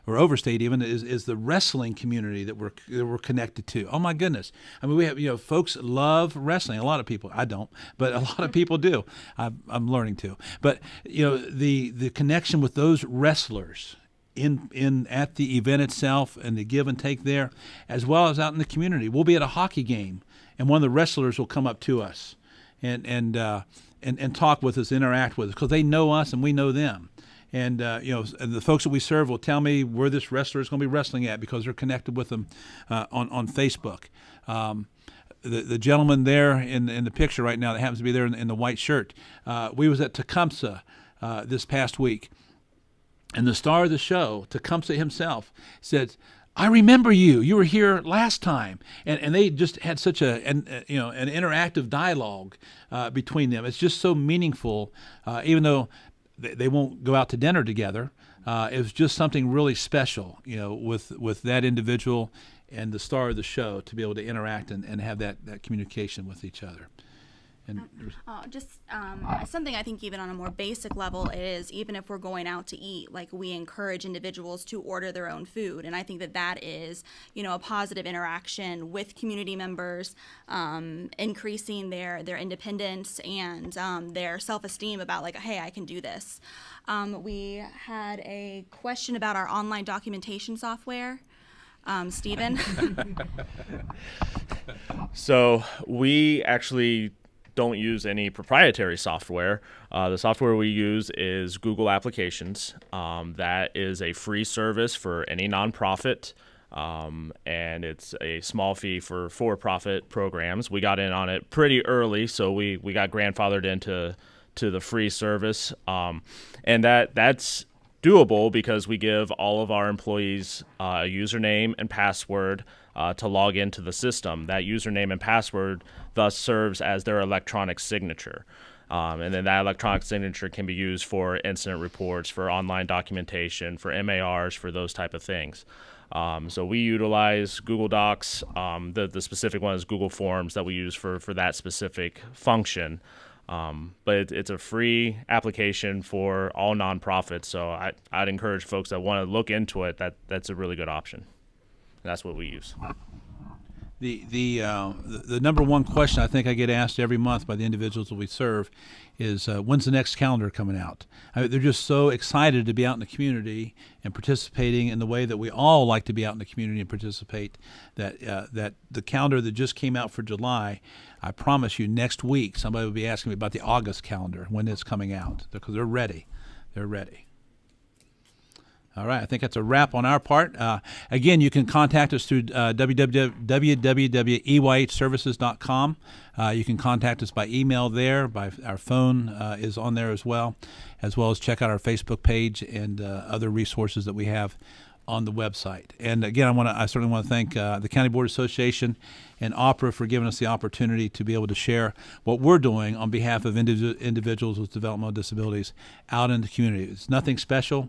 or overstate even is the wrestling community that we're connected to. Oh my goodness! I mean, we have folks love wrestling. A lot of people, I don't, but a lot of people do. I'm learning to. But the connection with those wrestlers in at the event itself and the give and take there, as well as out in the community. We'll be at a hockey game, and one of the wrestlers will come up to us and talk with us, interact with us, because they know us and we know them. And and the folks that we serve will tell me where this wrestler is going to be wrestling at because they're connected with them on Facebook. The gentleman there in the picture right now that happens to be there in the white shirt, we was at Tecumseh this past week, and the star of the show, Tecumseh himself, said, "I remember you. You were here last time," and they just had such an interactive dialogue between them. It's just so meaningful, even though they won't go out to dinner together. It was just something really special, with that individual and the star of the show to be able to interact and have that communication with each other. And something I think even on a more basic level is, even if we're going out to eat, like, we encourage individuals to order their own food. And I think that is, a positive interaction with community members, increasing their independence and their self-esteem about, like, hey, I can do this. We had a question about our online documentation software. Stephen? So we actually don't use any proprietary software. The software we use is Google Applications. That is a free service for any nonprofit, and it's a small fee for for-profit programs. We got in on it pretty early, so we got grandfathered into the free service, and that's doable because we give all of our employees a username and password to log into the system. That username and password thus serves as their electronic signature. And then that electronic signature can be used for incident reports, for online documentation, for MARs, for those type of things. So we utilize Google Docs. The specific one is Google Forms that we use for that specific function. But it's a free application for all nonprofits. So I'd encourage folks that want to look into it, that's a really good option. That's what we use. The number one question I think I get asked every month by the individuals that we serve is, when's the next calendar coming out? They're just so excited to be out in the community and participating in the way that we all like to be out in the community and participate, that the calendar that just came out for July, I promise you next week somebody will be asking me about the August calendar, when it's coming out, because they're ready. They're ready. All right, I think that's a wrap on our part. Again, you can contact us through www.eyhservices.com. You can contact us by email there. By our phone is on there as well as check out our Facebook page and other resources that we have on the website. And again, I certainly want to thank the County Board Association and OPRA for giving us the opportunity to be able to share what we're doing on behalf of individuals with developmental disabilities out in the community. It's nothing special,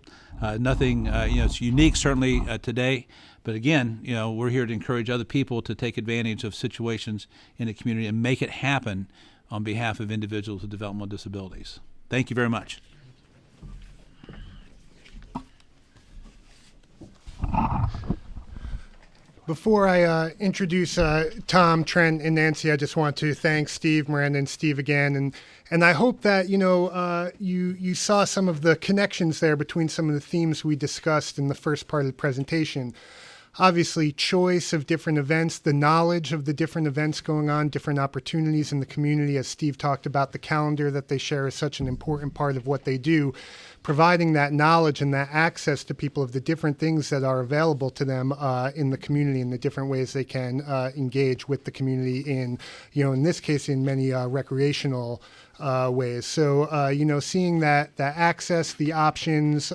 nothing, it's unique certainly today. But again, we're here to encourage other people to take advantage of situations in the community and make it happen on behalf of individuals with developmental disabilities. Thank you very much. Before I introduce Tom, Trent, and Nancy, I just want to thank Steve, Miranda, and Steve again, and I hope that you saw some of the connections there between some of the themes we discussed in the first part of the presentation. obviously choice of different events, the knowledge of the different events going on, different opportunities in the community. As Steve talked about, the calendar that they share is such an important part of what they do. Providing that knowledge and that access to people of the different things that are available to them in the community and the different ways they can engage with the community in, in this case, in many recreational ways. So, seeing that access, the options,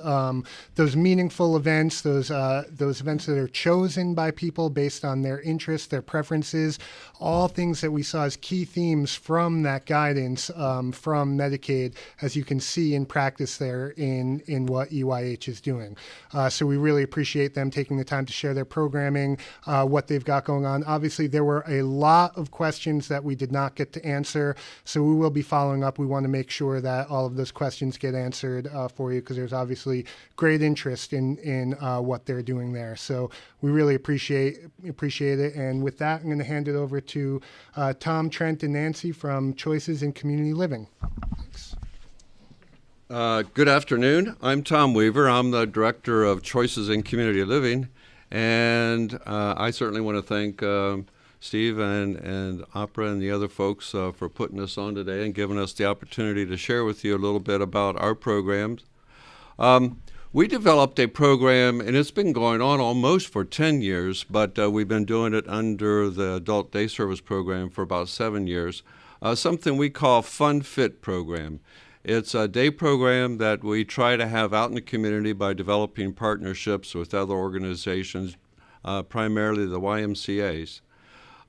those meaningful events, those events that are chosen by people based on their interests, their preferences, all things that we saw as key themes from that guidance from Medicaid, as you can see in practice there in what EYH is doing. So we really appreciate them taking the time to share their programming, what they've got going on. Obviously, there were a lot of questions that we did not get to answer, so we will be following up. We want to make sure that all of those questions get answered for you, because there's obviously great interest in what they're doing there. So we really appreciate it. And with that, I'm going to hand it over to Tom, Trent, and Nancy from Choices in Community Living. Thanks. Good afternoon. I'm Tom Weaver. I'm the Director of Choices in Community Living, and I certainly want to thank Steve and OPRA and the other folks for putting us on today and giving us the opportunity to share with you a little bit about our programs. We developed a program, and it's been going on almost for 10 years, but we've been doing it under the Adult Day Service Program for about 7 years, something we call Fun Fit Program. It's a day program that we try to have out in the community by developing partnerships with other organizations, primarily the YMCAs.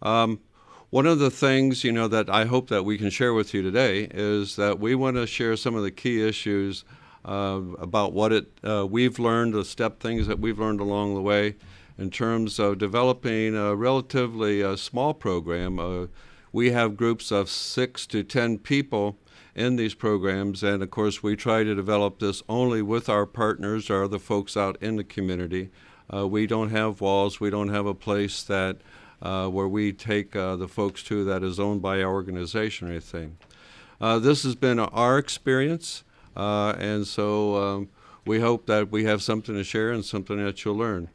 One of the things, that I hope that we can share with you today is that we want to share some of the key issues about what we've learned, the things that we've learned along the way in terms of developing a relatively small program. We have groups of 6 to 10 people in these programs, and of course we try to develop this only with our partners or the folks out in the community. We don't have walls. We don't have a place that where we take the folks to that is owned by our organization or anything. This has been our experience, and so we hope that we have something to share and something that you'll learn.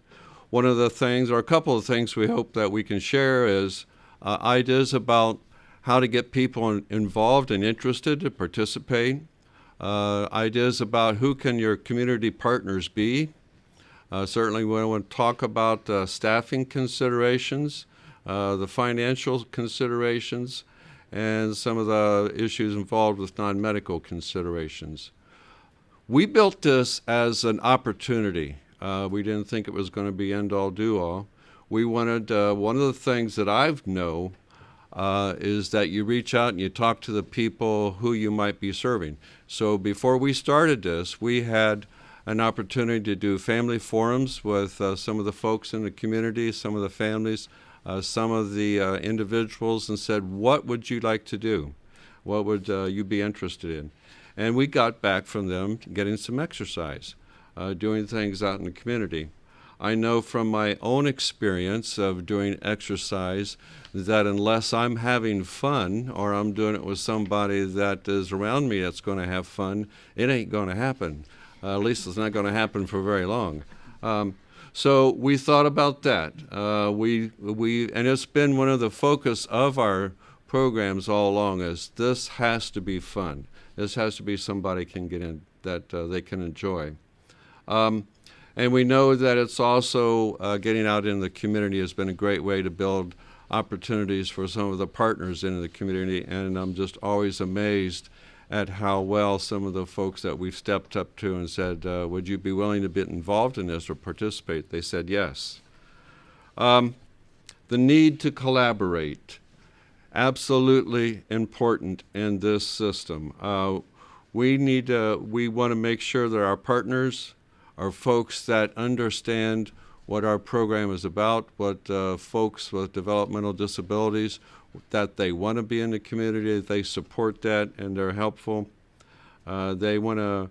One of the things, or a couple of things we hope that we can share is ideas about how to get people involved and interested to participate, ideas about who can your community partners be. Certainly we want to talk about staffing considerations, the financial considerations, and some of the issues involved with non-medical considerations. We built this as an opportunity. We didn't think it was going to be end-all, do-all. We wanted, one of the things that I know is that you reach out and you talk to the people who you might be serving. So before we started this, we had an opportunity to do family forums with some of the folks in the community, some of the families, some of the individuals, and said, what would you like to do? What would you be interested in? And we got back from them getting some exercise, doing things out in the community. I know from my own experience of doing exercise that unless I'm having fun or I'm doing it with somebody that is around me that's going to have fun, it ain't going to happen. At least it's not going to happen for very long. So we thought about that. And it's been one of the focus of our programs all along is this has to be fun. This has to be somebody can get in that they can enjoy. And we know that it's also getting out in the community has been a great way to build opportunities for some of the partners in the community. And I'm just always amazed at how well some of the folks that we've stepped up to and said, would you be willing to get involved in this or participate? They said yes. The need to collaborate, absolutely important in this system. We want to make sure that our partners are folks that understand what our program is about, what folks with developmental disabilities, that they want to be in the community, they support that, and they're helpful. The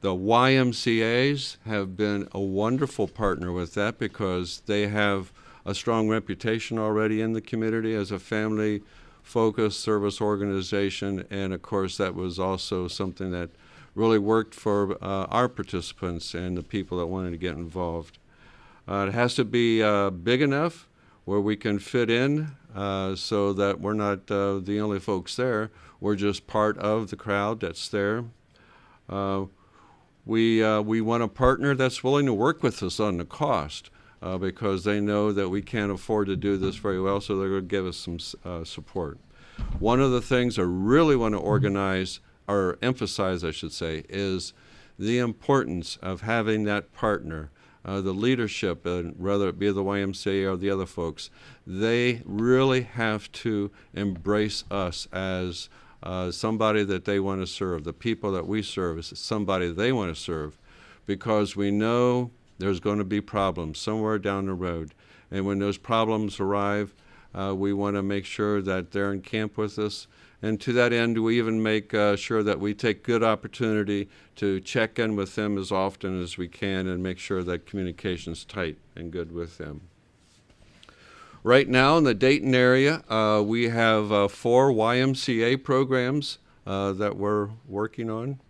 YMCAs have been a wonderful partner with that because they have a strong reputation already in the community as a family-focused service organization, and of course that was also something that really worked for our participants and the people that wanted to get involved. It has to be big enough where we can fit in so that we're not the only folks there. We're just part of the crowd that's there. We want a partner that's willing to work with us on the cost because they know that we can't afford to do this very well, so they're going to give us some support. One of the things I really want to organize, or emphasize, I should say, is the importance of having that partner, the leadership, and whether it be the YMCA or the other folks. They really have to embrace us as somebody that they want to serve. The people that we serve is somebody they want to serve, because we know there's going to be problems somewhere down the road. And when those problems arrive, we want to make sure that they're in camp with us. And to that end, we even make sure that we take good opportunity to check in with them as often as we can and make sure that communication's tight and good with them. Right now in the Dayton area, we have 4 YMCA programs that we're working on.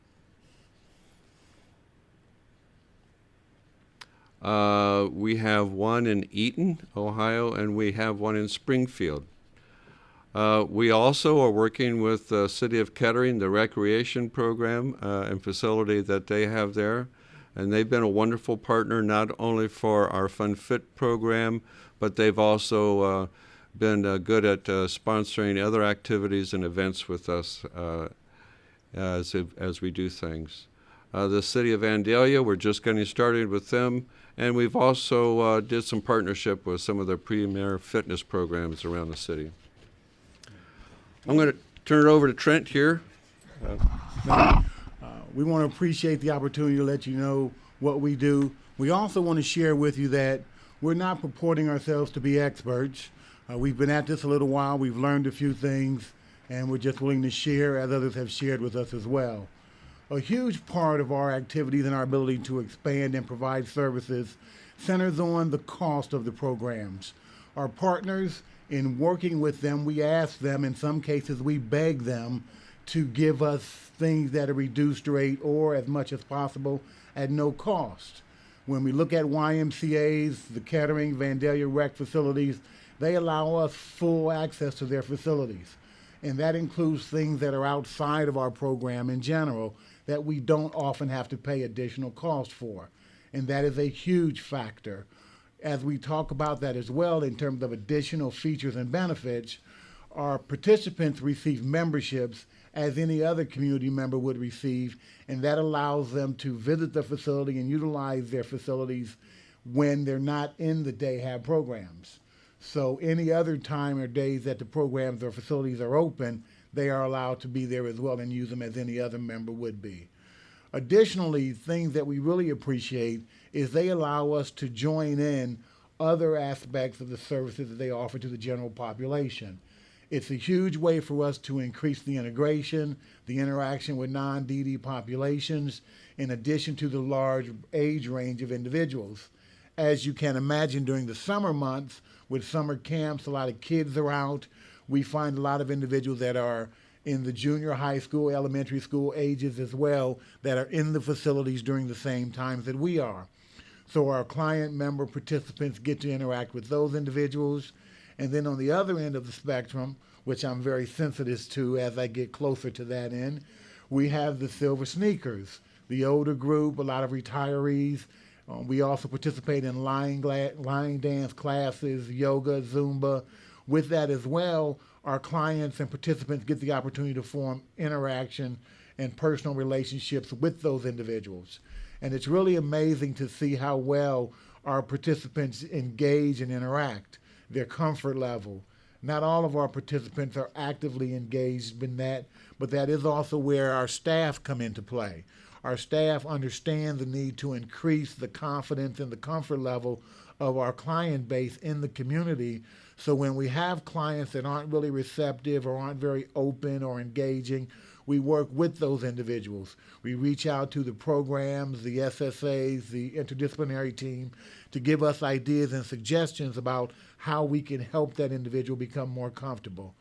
We have one in Eaton, Ohio, and we have one in Springfield. We also are working with the City of Kettering, the recreation program and facility that they have there. And they've been a wonderful partner, not only for our Fun Fit program, but they've also been good at sponsoring other activities and events with us as we do things. The City of Vandalia, we're just getting started with them, and we've also did some partnership with some of their premier fitness programs around the city. I'm going to turn it over to Trent here. We want to appreciate the opportunity to let you know what we do. We also want to share with you that we're not purporting ourselves to be experts. We've been at this a little while. We've learned a few things, and we're just willing to share as others have shared with us as well. A huge part of our activities and our ability to expand and provide services centers on the cost of the programs. Our partners, in working with them, we ask them, in some cases we beg them, to give us things at a reduced rate or as much as possible at no cost. When we look at YMCA's, the Kettering, Vandalia rec facilities, they allow us full access to their facilities. And that includes things that are outside of our program in general that we don't often have to pay additional cost for. And that is a huge factor. As we talk about that as well in terms of additional features and benefits, our participants receive memberships as any other community member would receive, and that allows them to visit the facility and utilize their facilities when they're not in the day have programs. So any other time or days that the programs or facilities are open, they are allowed to be there as well and use them as any other member would be. Additionally, things that we really appreciate is they allow us to join in other aspects of the services that they offer to the general population. It's a huge way for us to increase the integration, the interaction with non-DD populations, in addition to the large age range of individuals. As you can imagine, during the summer months, with summer camps, a lot of kids are out. We find a lot of individuals that are in the junior high school, elementary school ages as well, that are in the facilities during the same times that we are. So our client member participants get to interact with those individuals. And then on the other end of the spectrum, which I'm very sensitive to as I get closer to that end, we have the silver sneakers, the older group, a lot of retirees. We also participate in line dance classes, yoga, Zumba. With that as well, our clients and participants get the opportunity to form interaction and personal relationships with those individuals. And it's really amazing to see how well our participants engage and interact, their comfort level. Not all of our participants are actively engaged in that, but that is also where our staff come into play. Our staff understand the need to increase the confidence and the comfort level of our client base in the community. So when we have clients that aren't really receptive or aren't very open or engaging, we work with those individuals. We reach out to the programs, the SSAs, the interdisciplinary team to give us ideas and suggestions about how we can help that individual become more comfortable.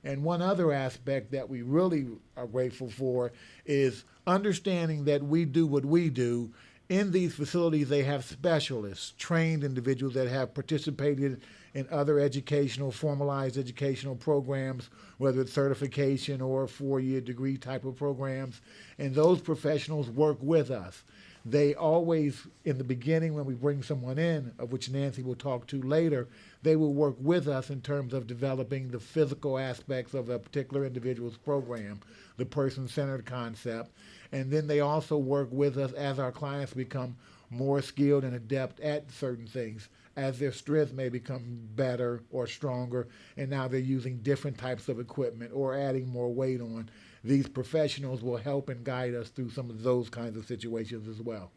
And one other aspect that we really are grateful for is understanding that we do what we do In these facilities, they have specialists, trained individuals that have participated in other formalized educational programs, whether it's certification or 4-year degree type of programs. And those professionals work with us. They always, in the beginning, when we bring someone in, of which Nancy will talk to later, they will work with us in terms of developing the physical aspects of a particular individual's program, the person-centered concept. And then they also work with us as our clients become more skilled and adept at certain things, as their strength may become better or stronger, and now they're using different types of equipment or adding more weight on. These professionals will help and guide us through some of those kinds of situations as well.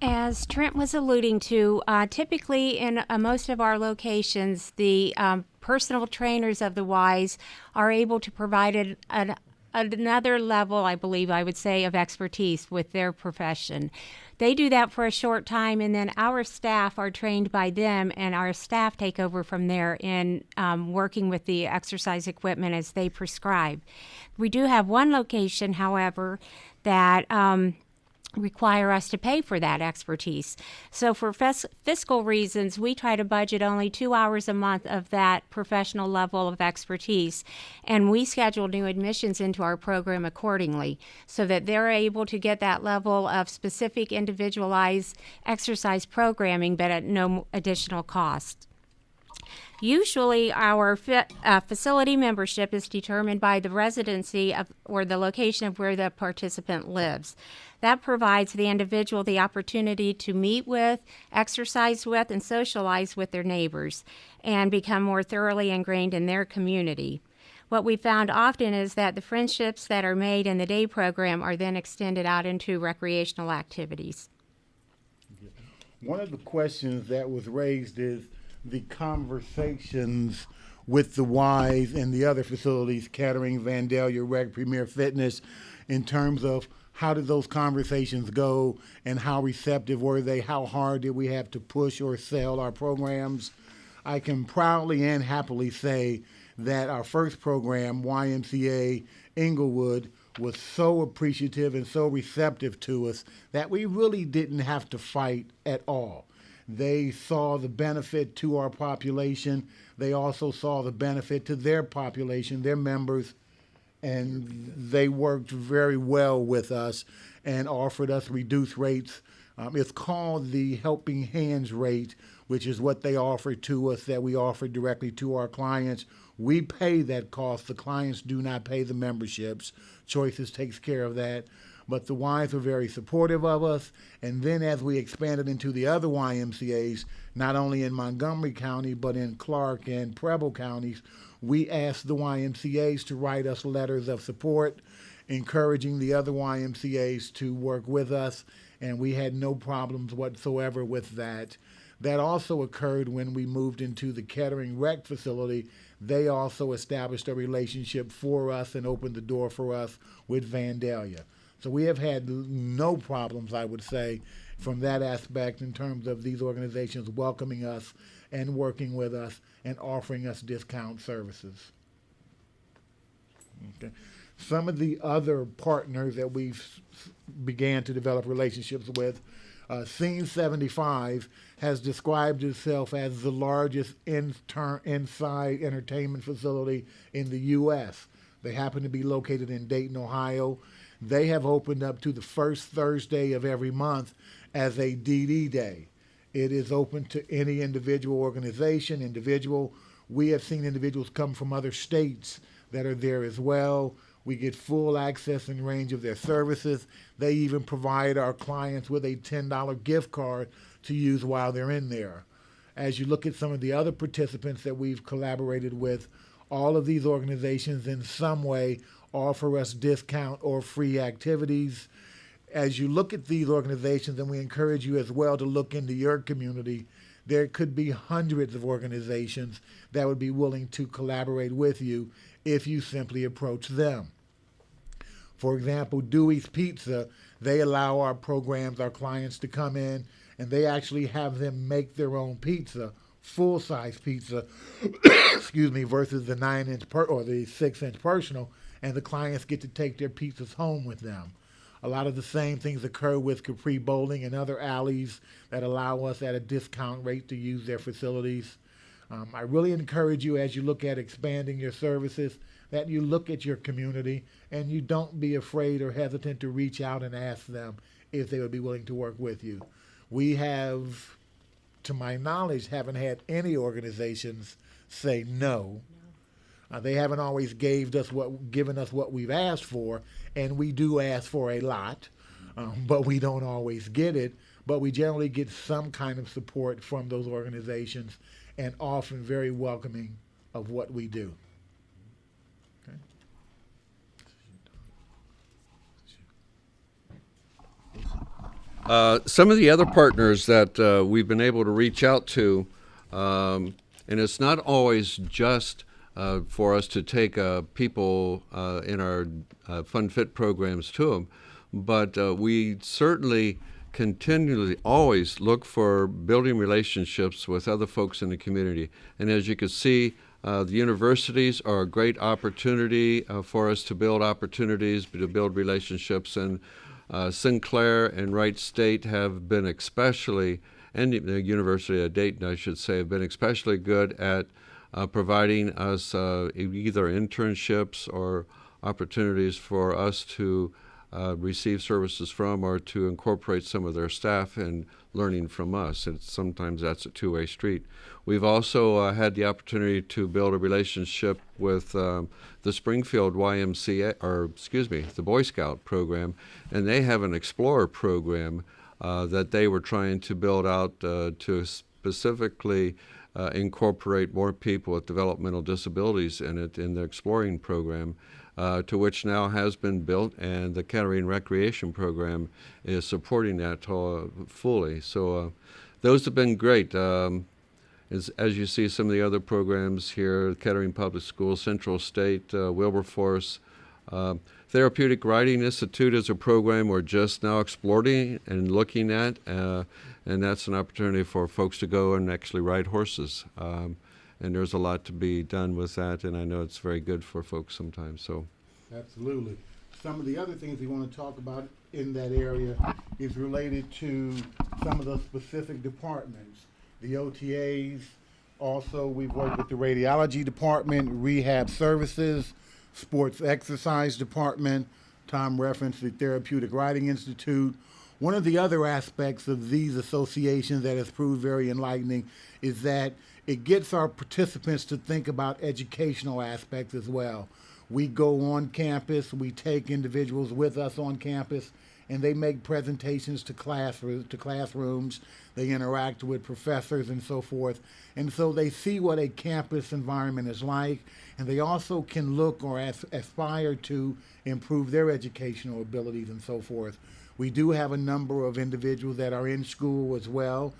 As Trent was alluding to, typically in most of our locations, the personal trainers of the Ys are able to provide another level, I believe I would say, of expertise with their profession. They do that for a short time, and then our staff are trained by them, and our staff take over from there in working with the exercise equipment as they prescribe. We do have one location, however, that require us to pay for that expertise. So for fiscal reasons, we try to budget only 2 hours a month of that professional level of expertise, and we schedule new admissions into our program accordingly so that they're able to get that level of specific individualized exercise programming, but at no additional cost. Usually, our facility membership is determined by the residency of or the location of where the participant lives. That provides the individual the opportunity to meet with, exercise with, and socialize with their neighbors and become more thoroughly ingrained in their community. What we found often is that the friendships that are made in the day program are then extended out into recreational activities. One of the questions that was raised is the conversations with the Ys and the other facilities, Kettering, Vandalia, Rec, Premier Fitness, in terms of how did those conversations go and how receptive were they? How hard did we have to push or sell our programs? I can proudly and happily say that our first program, YMCA Inglewood, was so appreciative and so receptive to us that we really didn't have to fight at all. They saw the benefit to our population. They also saw the benefit to their population, their members, and they worked very well with us and offered us reduced rates. It's called the Helping Hands rate, which is what they offered to us that we offered directly to our clients. We pay that cost. The clients do not pay the memberships. Choices takes care of that. But the Ys were very supportive of us. And then as we expanded into the other YMCAs, not only in Montgomery County, but in Clark and Preble counties, we asked the YMCAs to write us letters of support, encouraging the other YMCAs to work with us. And we had no problems whatsoever with that. That also occurred when we moved into the Kettering Rec facility. They also established a relationship for us and opened the door for us with Vandalia. So we have had no problems, I would say, from that aspect in terms of these organizations welcoming us and working with us and offering us discount services. Okay. Some of the other partners that we've began to develop relationships with, Scene 75 has described itself as the largest inside entertainment facility in the U.S. They happen to be located in Dayton, Ohio. They have opened up to the first Thursday of every month as a DD day. It is open to any individual organization, individual. We have seen individuals come from other states that are there as well. We get full access and range of their services. They even provide our clients with a $10 gift card to use while they're in there. As you look at some of the other participants that we've collaborated with, all of these organizations in some way offer us discount or free activities. As you look at these organizations, and we encourage you as well to look into your community, there could be hundreds of organizations that would be willing to collaborate with you if you simply approach them. For example, Dewey's Pizza, they allow our programs, our clients to come in, and they actually have them make their own pizza, full-size pizza, excuse me, versus the 9-inch or the 6-inch personal, and the clients get to take their pizzas home with them. A lot of the same things occur with Capri Bowling and other alleys that allow us at a discount rate to use their facilities. I really encourage you, as you look at expanding your services, that you look at your community and you don't be afraid or hesitant to reach out and ask them if they would be willing to work with you. We have, to my knowledge, haven't had any organizations say no. They haven't always given us what we've asked for, and we do ask for a lot, but we don't always get it. But we generally get some kind of support from those organizations, and often very welcoming of what we do. Some of the other partners that we've been able to reach out to, and it's not always just for us to take people in our Fun Fit programs to them, but we certainly continually always look for building relationships with other folks in the community. And as you can see, the universities are a great opportunity for us to build opportunities, to build relationships, and Sinclair and Wright State have been especially, and the University of Dayton, I should say, have been especially good at providing us either internships or opportunities for us to receive services from or to incorporate some of their staff in learning from us. And sometimes that's a two-way street. We've also had the opportunity to build a relationship with the Springfield YMCA, the Boy Scout program, and they have an Explorer program that they were trying to build out to specifically incorporate more people with developmental disabilities in it in the Exploring program, to which now has been built, and the Kettering Recreation Program is supporting that fully. So those have been great. As you see, some of the other programs here, Kettering Public Schools, Central State, Wilberforce, Therapeutic Riding Institute is a program we're just now exploring and looking at, and that's an opportunity for folks to go and actually ride horses. And there's a lot to be done with that, and I know it's very good for folks sometimes. So, absolutely. Some of the other things we want to talk about in that area is related to some of the specific departments. The OTAs, also we've worked with the radiology department, rehab services, sports exercise department. Tom referenced the Therapeutic Riding Institute. One of the other aspects of these associations that has proved very enlightening is that it gets our participants to think about educational aspects as well. We go on campus, we take individuals with us on campus, and they make presentations to classrooms. They interact with professors and so forth. And so they see what a campus environment is like, and they also can look or aspire to improve their educational abilities and so forth. We do have a number of individuals that are in school as well,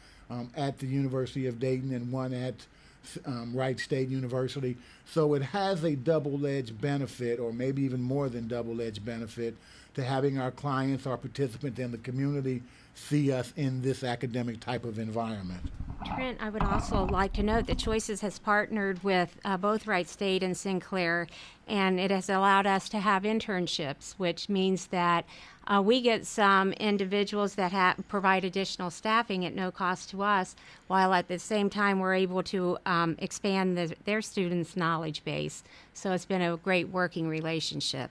at the University of Dayton and one at Wright State University. So it has a double-edged benefit, or maybe even more than double-edged benefit, to having our clients, our participants, and the community see us in this academic type of environment. Trent, I would also like to note that Choices has partnered with both Wright State and Sinclair, and it has allowed us to have internships, which means that we get some individuals that provide additional staffing at no cost to us, while at the same time we're able to expand their students' knowledge base. So it's been a great working relationship.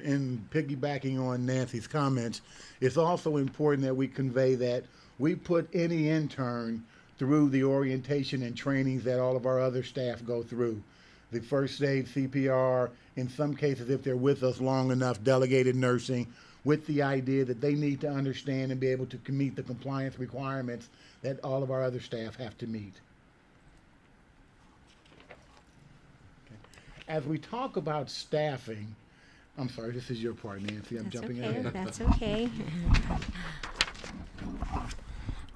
In piggybacking on Nancy's comments, it's also important that we convey that we put any intern through the orientation and trainings that all of our other staff go through. The first aid, CPR, in some cases, if they're with us long enough, delegated nursing, with the idea that they need to understand and be able to meet the compliance requirements that all of our other staff have to meet. Okay. As we talk about staffing, I'm sorry, this is your part, Nancy. I'm jumping ahead. That's okay.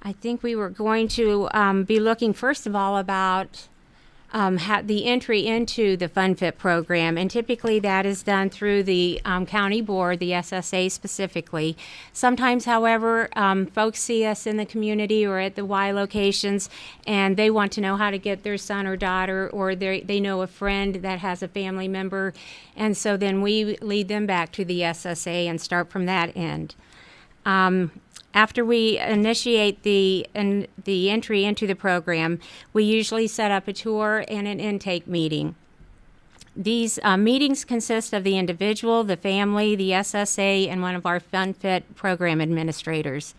I think we were going to be looking, first of all, about the entry into the FunFit program, and typically that is done through the county board, the SSA specifically. Sometimes, however, folks see us in the community or at the Y locations, and they want to know how to get their son or daughter, or they know a friend that has a family member, and so then we lead them back to the SSA and start from that end. After we initiate the entry into the program, we usually set up a tour and an intake meeting. These meetings consist of the individual, the family, the SSA, and one of our FunFit program administrators.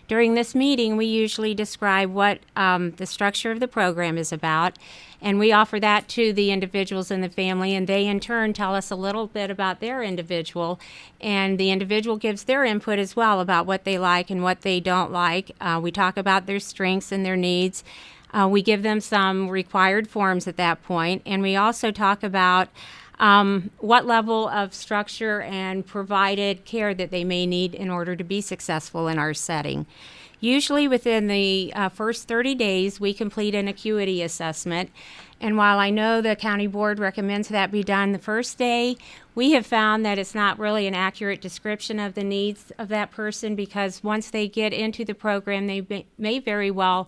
During this meeting, we usually describe what the structure of the program is about, and we offer that to the individuals in the family, and they in turn tell us a little bit about their individual, and the individual gives their input as well about what they like and what they don't like. We talk about their strengths and their needs. We give them some required forms at that point, and we also talk about what level of structure and provided care that they may need in order to be successful in our setting. Usually within the first 30 days, we complete an acuity assessment. And while I know the county board recommends that be done the first day, we have found that it's not really an accurate description of the needs of that person, because once they get into the program, they may very well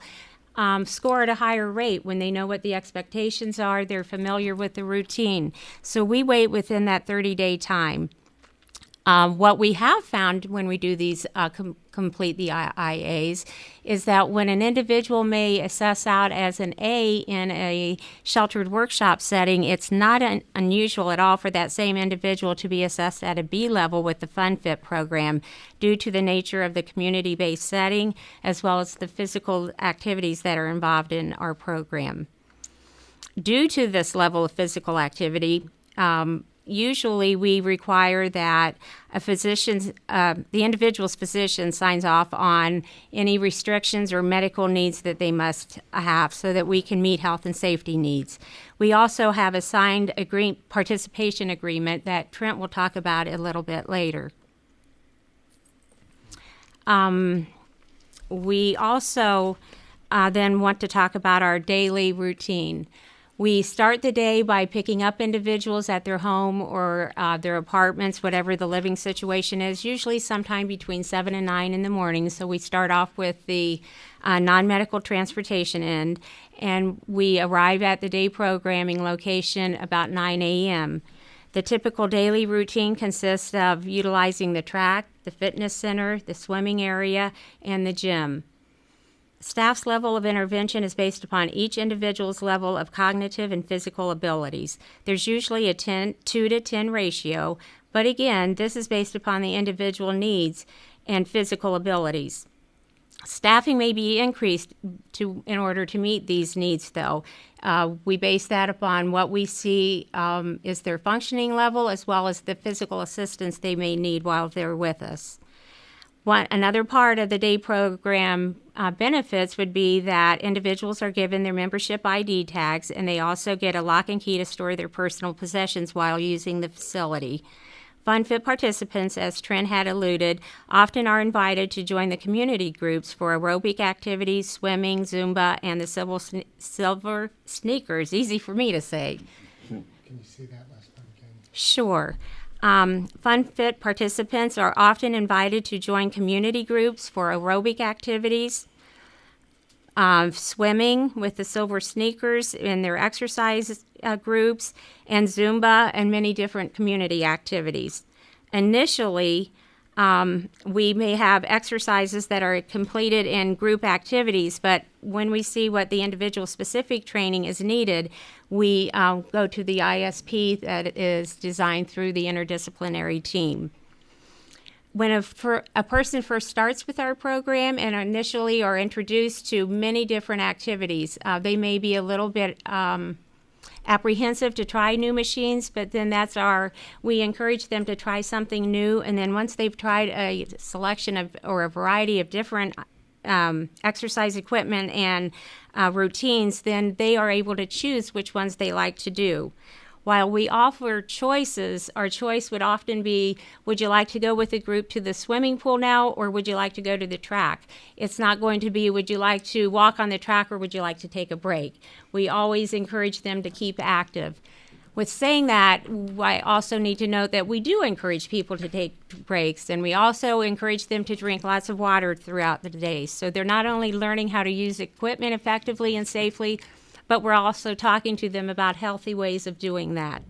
score at a higher rate when they know what the expectations are, they're familiar with the routine. So we wait within that 30-day time. What we have found when we do these complete the IAs is that when an individual may assess out as an A in a sheltered workshop setting, it's not unusual at all for that same individual to be assessed at a B level with the FunFit program due to the nature of the community-based setting as well as the physical activities that are involved in our program. Due to this level of physical activity, usually we require that the individual's physician signs off on any restrictions or medical needs that they must have so that we can meet health and safety needs. We also have a signed participation agreement that Trent will talk about a little bit later. We also then want to talk about our daily routine. We start the day by picking up individuals at their home or their apartments, whatever the living situation is, usually sometime between 7 and 9 in the morning. So we start off with the non-medical transportation end, and we arrive at the day programming location about 9 a.m. The typical daily routine consists of utilizing the track, the fitness center, the swimming area, and the gym. Staff's level of intervention is based upon each individual's level of cognitive and physical abilities. There's usually a 2 to 10 ratio, but again, this is based upon the individual needs and physical abilities. Staffing may be increased in order to meet these needs, though. We base that upon what we see is their functioning level as well as the physical assistance they may need while they're with us. Another part of the day program benefits would be that individuals are given their membership ID tags, and they also get a lock and key to store their personal possessions while using the facility. FunFit participants, as Trent had alluded, often are invited to join the community groups for aerobic activities, swimming, Zumba, and the silver sneakers. Easy for me to say. Can you say that last time again? Sure. FunFit participants are often invited to join community groups for aerobic activities, swimming with the silver sneakers in their exercise groups, and Zumba and many different community activities. Initially, we may have exercises that are completed in group activities, but when we see what the individual specific training is needed, we go to the ISP that is designed through the interdisciplinary team. When a person first starts with our program and initially are introduced to many different activities, they may be a little bit apprehensive to try new machines, but then we encourage them to try something new, and then once they've tried a selection of or a variety of different exercise equipment and routines, then they are able to choose which ones they like to do. While we offer choices, our choice would often be, would you like to go with a group to the swimming pool now, or would you like to go to the track? It's not going to be, would you like to walk on the track, or would you like to take a break? We always encourage them to keep active. With saying that, I also need to note that we do encourage people to take breaks, and we also encourage them to drink lots of water throughout the day. So they're not only learning how to use equipment effectively and safely, but we're also talking to them about healthy ways of doing that.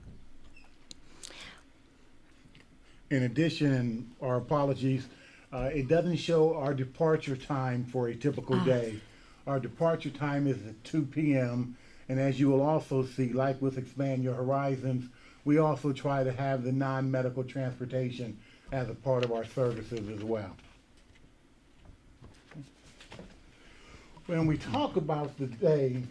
In addition, our apologies, it doesn't show our departure time for a typical day. Our departure time is at 2 p.m., and as you will also see, like with Expand Your Horizons, we also try to have the non-medical transportation as a part of our services as well. When we talk about the day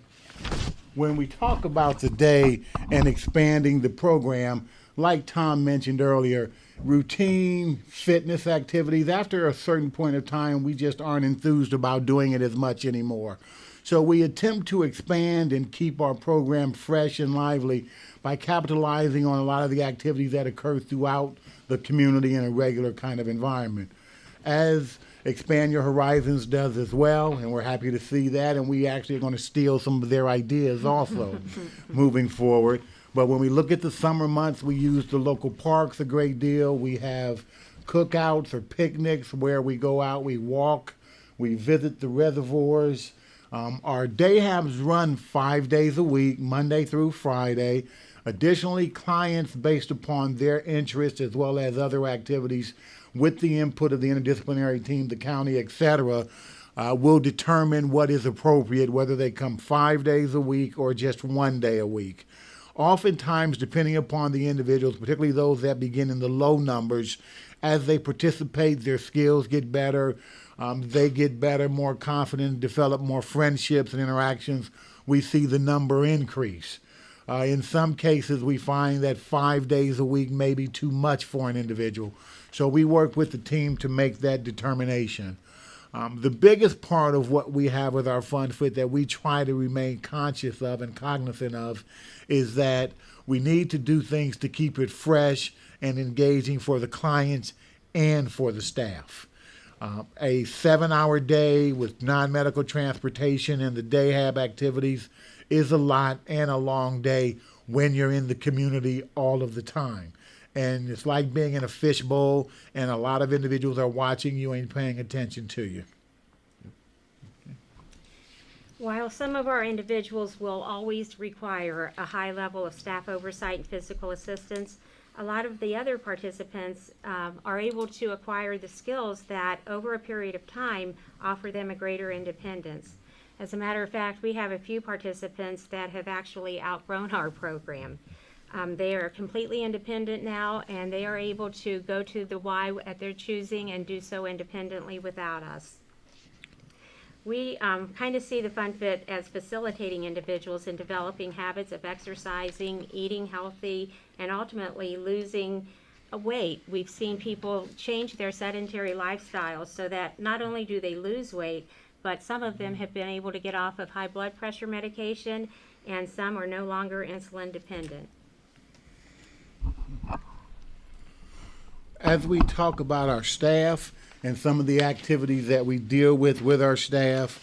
and expanding the program, like Tom mentioned earlier, routine fitness activities, after a certain point of time, we just aren't enthused about doing it as much anymore. So we attempt to expand and keep our program fresh and lively by capitalizing on a lot of the activities that occur throughout the community in a regular kind of environment. As Expand Your Horizons does as well, and we're happy to see that, and we actually are going to steal some of their ideas also moving forward. But when we look at the summer months, we use the local parks a great deal. We have cookouts or picnics where we go out, we walk, we visit the reservoirs. Our day habs run 5 days a week, Monday through Friday. Additionally, clients, based upon their interests as well as other activities, with the input of the interdisciplinary team, the county, etc., will determine what is appropriate, whether they come 5 days a week or just 1 day a week. Oftentimes, depending upon the individuals, particularly those that begin in the low numbers, as they participate, their skills get better. They get better, more confident, develop more friendships and interactions. We see the number increase. In some cases, we find that 5 days a week may be too much for an individual. So we work with the team to make that determination. The biggest part of what we have with our Fund Fit that we try to remain conscious of and cognizant of is that we need to do things to keep it fresh and engaging for the clients and for the staff. A 7-hour day with non-medical transportation and the day hab activities is a lot and a long day when you're in the community all of the time. And it's like being in a fishbowl and a lot of individuals are watching you and paying attention to you. While some of our individuals will always require a high level of staff oversight and physical assistance, a lot of the other participants are able to acquire the skills that over a period of time offer them a greater independence. As a matter of fact, we have a few participants that have actually outgrown our program. They are completely independent now, and they are able to go to the Y at their choosing and do so independently without us. We kind of see the Fund Fit as facilitating individuals in developing habits of exercising, eating healthy, and ultimately losing weight. We've seen people change their sedentary lifestyles so that not only do they lose weight, but some of them have been able to get off of high blood pressure medication, and some are no longer insulin dependent. As we talk about our staff and some of the activities that we deal with our staff,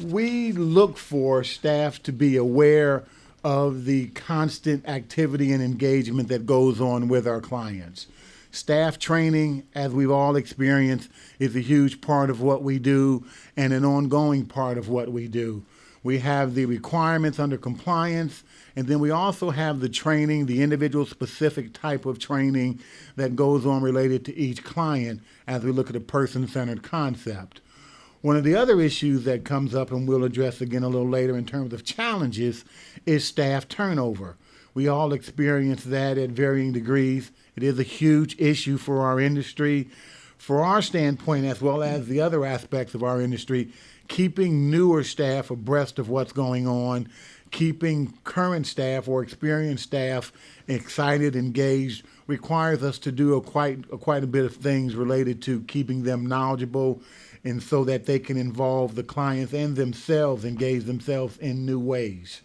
we look for staff to be aware of the constant activity and engagement that goes on with our clients. Staff training, as we've all experienced, is a huge part of what we do and an ongoing part of what we do. We have the requirements under compliance, and then we also have the training, the individual specific type of training that goes on related to each client as we look at a person-centered concept. One of the other issues that comes up, and we'll address again a little later in terms of challenges, is staff turnover. We all experience that at varying degrees. It is a huge issue for our industry. For our standpoint, as well as the other aspects of our industry, keeping newer staff abreast of what's going on, keeping current staff or experienced staff excited, engaged, requires us to do quite a bit of things related to keeping them knowledgeable, and so that they can involve the clients and themselves, engage themselves in new ways.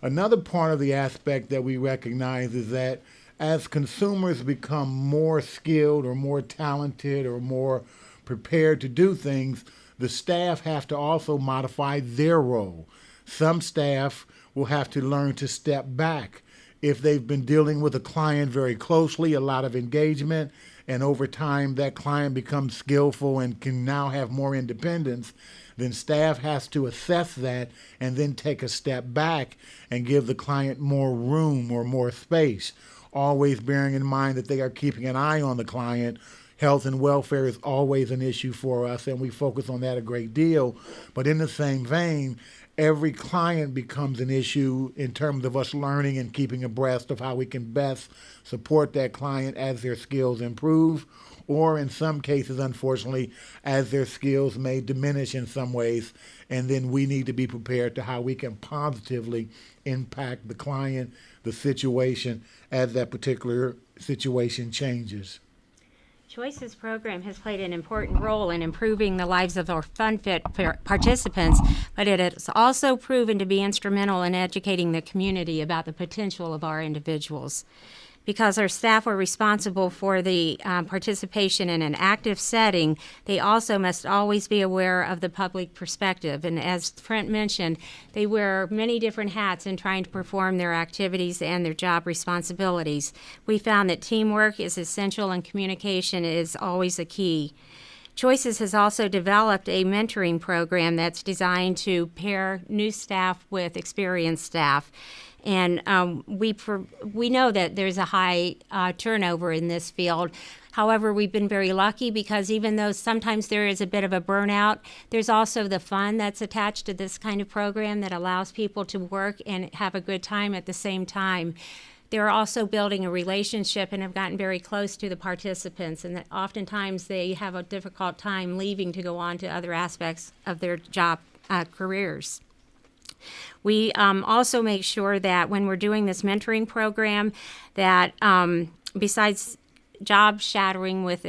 Another part of the aspect that we recognize is that as consumers become more skilled or more talented or more prepared to do things, the staff have to also modify their role. Some staff will have to learn to step back. If they've been dealing with a client very closely, a lot of engagement, and over time that client becomes skillful and can now have more independence, then staff has to assess that and then take a step back and give the client more room or more space, always bearing in mind that they are keeping an eye on the client. Health and welfare is always an issue for us, and we focus on that a great deal. But in the same vein, every client becomes an issue in terms of us learning and keeping abreast of how we can best support that client as their skills improve, or in some cases, unfortunately, as their skills may diminish in some ways. And then we need to be prepared to how we can positively impact the client, the situation, as that particular situation changes. Choices program has played an important role in improving the lives of our FunFit participants, but it has also proven to be instrumental in educating the community about the potential of our individuals. Because our staff are responsible for the participation in an active setting, they also must always be aware of the public perspective. And as Trent mentioned, they wear many different hats in trying to perform their activities and their job responsibilities. We found that teamwork is essential and communication is always a key. Choices has also developed a mentoring program that's designed to pair new staff with experienced staff. And we know that there's a high turnover in this field. However, we've been very lucky because even though sometimes there is a bit of a burnout, there's also the fun that's attached to this kind of program that allows people to work and have a good time at the same time. They're also building a relationship and have gotten very close to the participants, and that oftentimes they have a difficult time leaving to go on to other aspects of their job careers. We also make sure that when we're doing this mentoring program that besides job shadowing with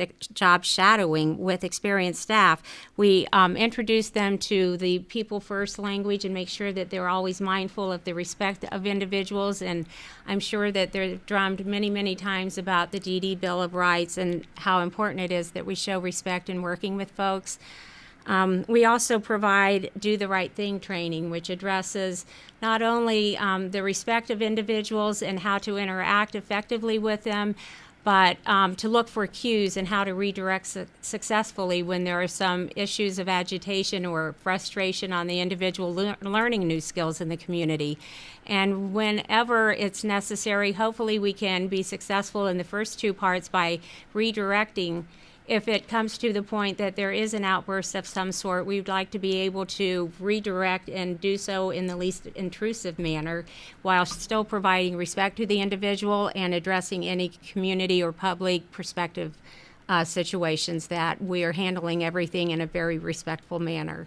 experienced staff, we introduce them to the people first language and make sure that they're always mindful of the respect of individuals. And I'm sure that they're drummed many, many times about the DD Bill of Rights and how important it is that we show respect in working with folks. We also provide Do the Right Thing training, which addresses not only the respect of individuals and how to interact effectively with them, but to look for cues and how to redirect successfully when there are some issues of agitation or frustration on the individual learning new skills in the community. And whenever it's necessary, hopefully we can be successful in the first two parts by redirecting. If it comes to the point that there is an outburst of some sort, we would like to be able to redirect and do so in the least intrusive manner while still providing respect to the individual and addressing any community or public perspective situations that we are handling everything in a very respectful manner.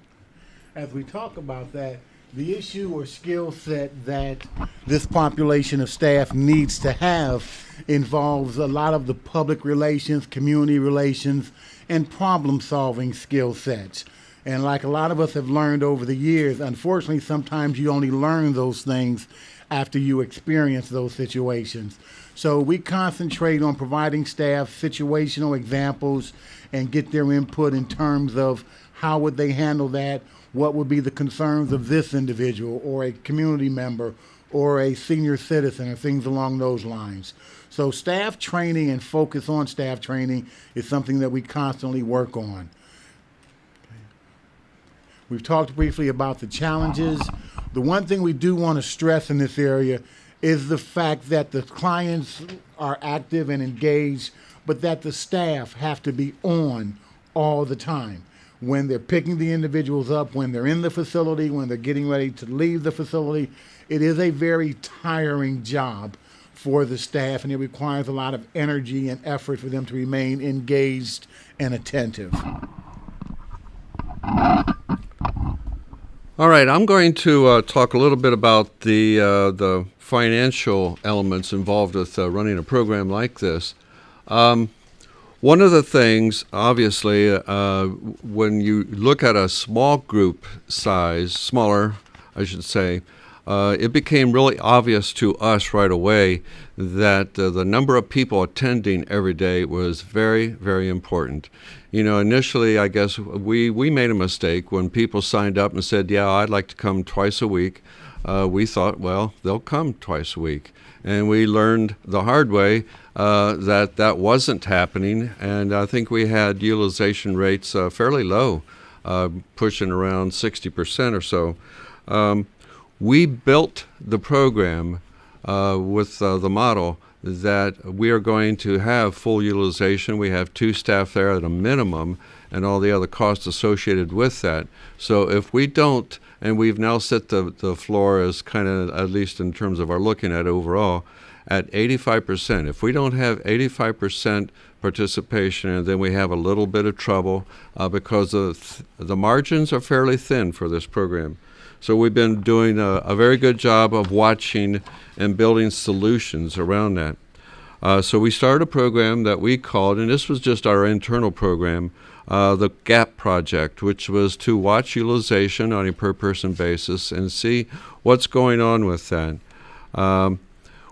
As we talk about that, the issue or skill set that this population of staff needs to have involves a lot of the public relations, community relations, and problem-solving skill sets. And like a lot of us have learned over the years, unfortunately, sometimes you only learn those things after you experience those situations. So we concentrate on providing staff situational examples and get their input in terms of how would they handle that, what would be the concerns of this individual or a community member or a senior citizen or things along those lines. So staff training and focus on staff training is something that we constantly work on. We've talked briefly about the challenges. The one thing we do want to stress in this area is the fact that the clients are active and engaged, but that the staff have to be on all the time. When they're picking the individuals up, when they're in the facility, when they're getting ready to leave the facility, it is a very tiring job for the staff, and it requires a lot of energy and effort for them to remain engaged and attentive. All right, I'm going to talk a little bit about the financial elements involved with running a program like this. One of the things, obviously, when you look at a small group size, smaller, I should say, it became really obvious to us right away that the number of people attending every day was very, very important. You know, initially, I guess we made a mistake when people signed up and said, yeah, I'd like to come twice a week. We thought, well, they'll come twice a week. And we learned the hard way that wasn't happening. And I think we had utilization rates fairly low, pushing around 60% or so. We built the program with the model that we are going to have full utilization. We have 2 staff there at a minimum and all the other costs associated with that. So if we don't, and we've now set the floor as kind of, at least in terms of our looking at overall, at 85%. If we don't have 85% participation, and then we have a little bit of trouble because the margins are fairly thin for this program. So we've been doing a very good job of watching and building solutions around that. So we started a program that we called, and this was just our internal program, the GAP project, which was to watch utilization on a per-person basis and see what's going on with that.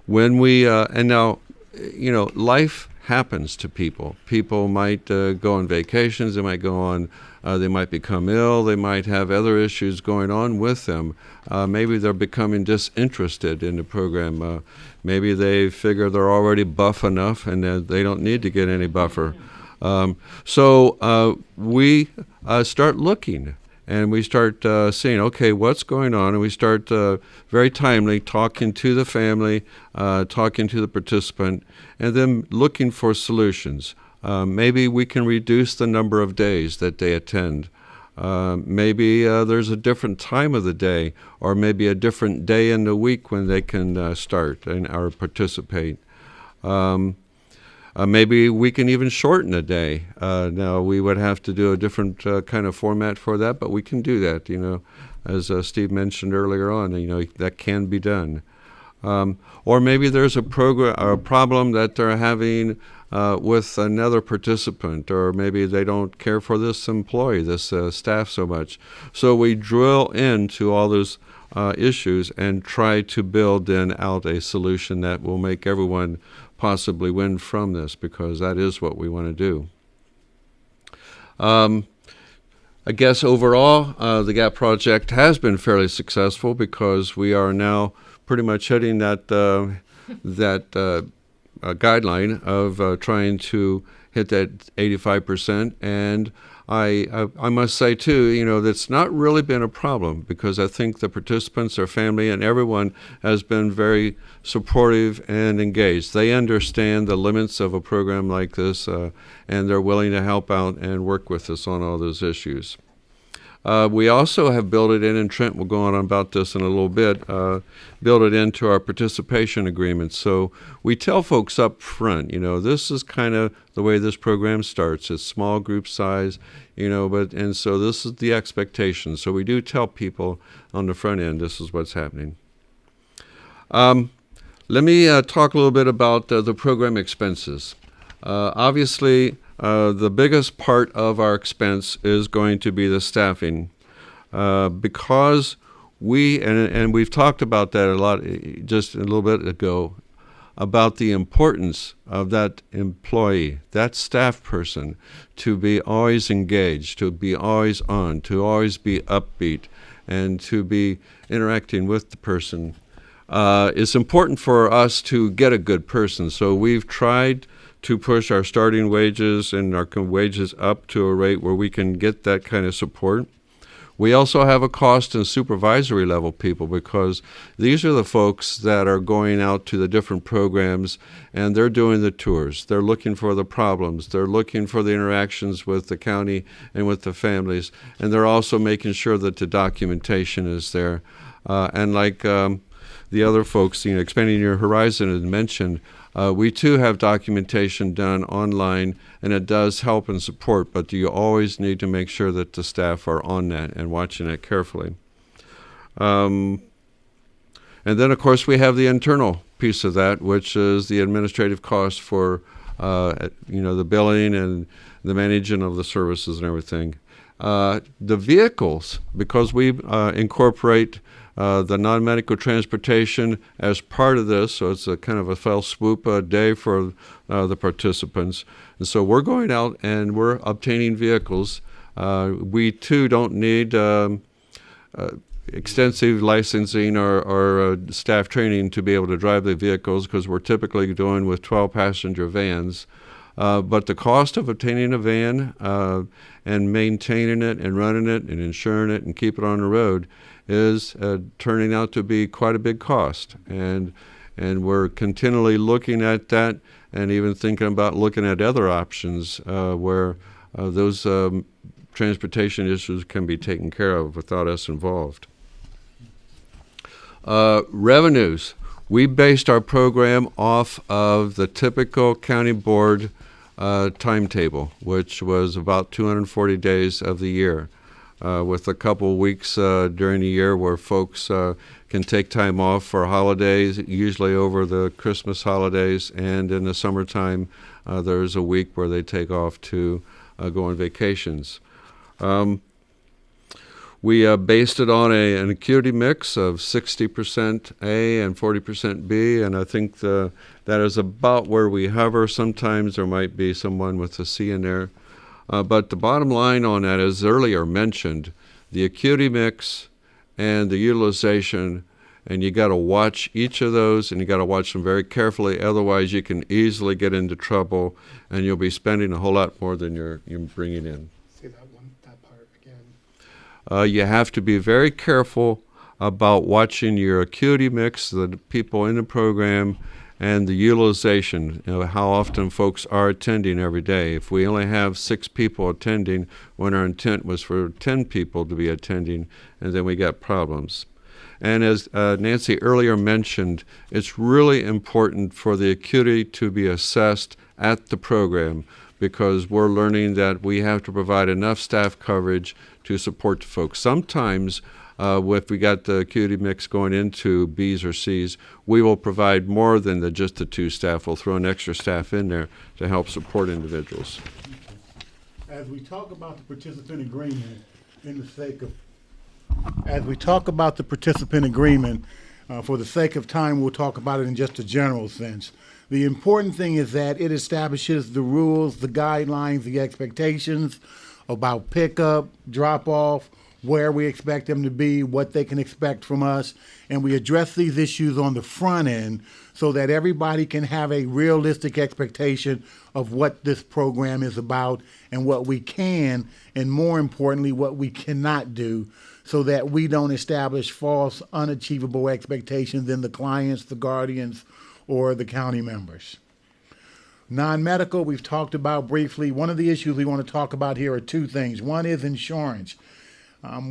When we and now, you know, life happens to people. People might go on vacations. They might go on. They might become ill. They might have other issues going on with them. Maybe they're becoming disinterested in the program. Maybe they figure they're already buff enough and they don't need to get any buffer. So we start looking and we start seeing, okay, what's going on? And we start very timely talking to the family, talking to the participant, and then looking for solutions. Maybe we can reduce the number of days that they attend. Maybe there's a different time of the day, or maybe a different day in the week when they can start or participate. Maybe we can even shorten a day. Now, we would have to do a different kind of format for that, but we can do that, you know, as Steve mentioned earlier on, you know, that can be done. Or maybe there's a problem that they're having with another participant, or maybe they don't care for this employee, this staff so much. So we drill into all those issues and try to build then out a solution that will make everyone possibly win from this, because that is what we want to do. I guess overall, the GAP project has been fairly successful because we are now pretty much hitting that guideline of trying to hit that 85%. And I must say, too, you know, that's not really been a problem, because I think the participants, their family, and everyone has been very supportive and engaged. They understand the limits of a program like this, and they're willing to help out and work with us on all those issues. We also have built it in, and Trent will go on about this in a little bit, built it into our participation agreements. So we tell folks up front, you know, this is kind of the way this program starts. It's small group size, you know, and so this is the expectation. So we do tell people on the front end, this is what's happening. Let me talk a little bit about the program expenses. Obviously, the biggest part of our expense is going to be the staffing, because and we've talked about that a lot just a little bit ago, about the importance of that employee, that staff person, to be always engaged, to be always on, to always be upbeat, and to be interacting with the person. It's important for us to get a good person, so we've tried to push our starting wages and our wages up to a rate where we can get that kind of support. We also have a cost in supervisory level people, because these are the folks that are going out to the different programs and they're doing the tours. They're looking for the problems. They're looking for the interactions with the county and with the families. And they're also making sure that the documentation is there. And like the other folks, you know, Expanding Your Horizon had mentioned, we too have documentation done online, and it does help and support, but you always need to make sure that the staff are on that and watching it carefully. And then, of course, we have the internal piece of that, which is the administrative cost for, you know, the billing and the managing of the services and everything. The vehicles, because we incorporate the non-medical transportation as part of this, so it's a kind of a fell swoop day for the participants. And so we're going out and we're obtaining vehicles. We too don't need extensive licensing or staff training to be able to drive the vehicles, because we're typically doing with 12-passenger vans. But the cost of obtaining a van and maintaining it and running it and insuring it and keep it on the road is turning out to be quite a big cost. And we're continually looking at that and even thinking about looking at other options where those transportation issues can be taken care of without us involved. Revenues. We based our program off of the typical county board timetable, which was about 240 days of the year, with a couple weeks during the year where folks can take time off for holidays, usually over the Christmas holidays, and in the summertime there's a week where they take off to go on vacations. We based it on an acuity mix of 60% A and 40% B, and I think that is about where we hover. Sometimes there might be someone with a C in there. But the bottom line on that, as earlier mentioned, the acuity mix and the utilization, and you got to watch each of those, and you got to watch them very carefully. Otherwise, you can easily get into trouble, and you'll be spending a whole lot more than you're bringing in. Say that part again. You have to be very careful about watching your acuity mix, the people in the program, and the utilization, how often folks are attending every day. If we only have 6 people attending when our intent was for 10 people to be attending, and then we got problems. And as Nancy earlier mentioned, it's really important for the acuity to be assessed at the program, because we're learning that we have to provide enough staff coverage to support the folks. Sometimes if we got the acuity mix going into B's or C's, we will provide more than just the 2 staff. We'll throw an extra staff in there to help support individuals. As we talk about the participant agreement, for the sake of time, we'll talk about it in just a general sense. The important thing is that it establishes the rules, the guidelines, the expectations about pickup, drop-off, where we expect them to be, what they can expect from us, and we address these issues on the front end so that everybody can have a realistic expectation of what this program is about and what we can, and more importantly, what we cannot do, so that we don't establish false, unachievable expectations in the clients, the guardians, or the county members. Non-medical, we've talked about briefly. One of the issues we want to talk about here are 2 things. One is insurance.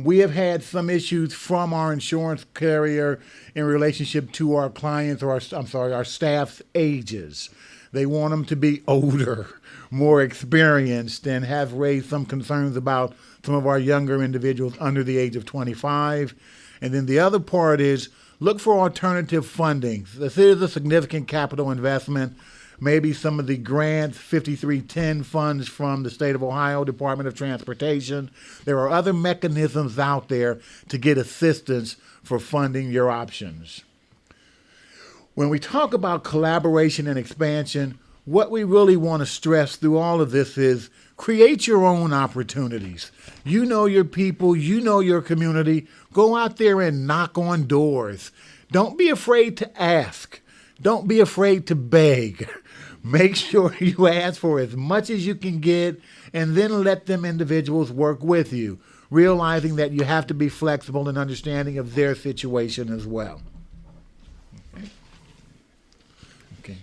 We have had some issues from our insurance carrier in relationship to our clients, or our staff's ages. They want them to be older, more experienced, and have raised some concerns about some of our younger individuals under the age of 25. And then the other part is look for alternative funding. This is a significant capital investment. Maybe some of the grants, 5310 funds from the state of Ohio Department of Transportation. There are other mechanisms out there to get assistance for funding your options. When we talk about collaboration and expansion, what we really want to stress through all of this is create your own opportunities. You know your people, you know your community. Go out there and knock on doors. Don't be afraid to ask. Don't be afraid to beg. Make sure you ask for as much as you can get, and then let them individuals work with you, realizing that you have to be flexible and understanding of their situation as well. Okay.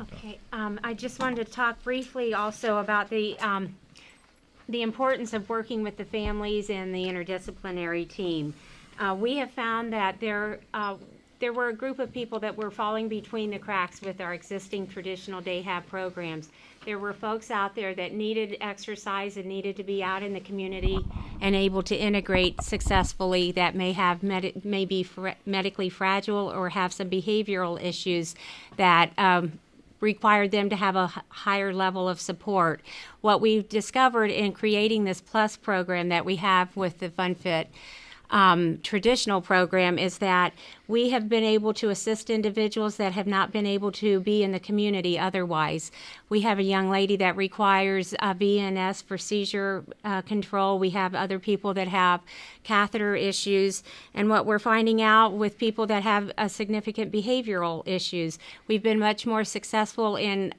Okay. I just wanted to talk briefly also about the importance of working with the families and the interdisciplinary team. We have found that there were a group of people that were falling between the cracks with our existing traditional day have programs. There were folks out there that needed exercise and needed to be out in the community and able to integrate successfully, that may have medically fragile or have some behavioral issues that required them to have a higher level of support. What we've discovered in creating this PLUS program that we have with the FunFit, traditional program is that we have been able to assist individuals that have not been able to be in the community otherwise. We have a young lady that requires VNS for seizure control. We have other people that have catheter issues. And what we're finding out with people that have significant behavioral issues, we've been much more successful in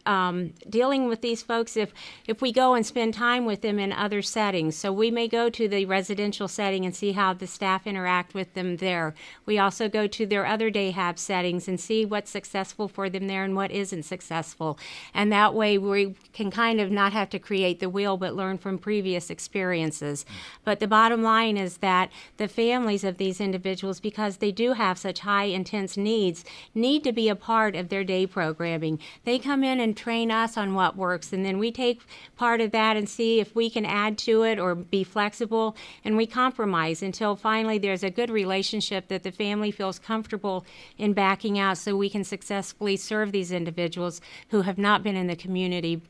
dealing with these folks if we go and spend time with them in other settings. So we may go to the residential setting and see how the staff interact with them there. We also go to their other day hab settings and see what's successful for them there and what isn't successful. And that way we can kind of not have to create the wheel but learn from previous experiences. But the bottom line is that the families of these individuals, because they do have such high intense needs, need to be a part of their day programming. They come in and train us on what works, and then we take part of that and see if we can add to it or be flexible, and we compromise until finally there's a good relationship that the family feels comfortable in backing out so we can successfully serve these individuals who have not been in the community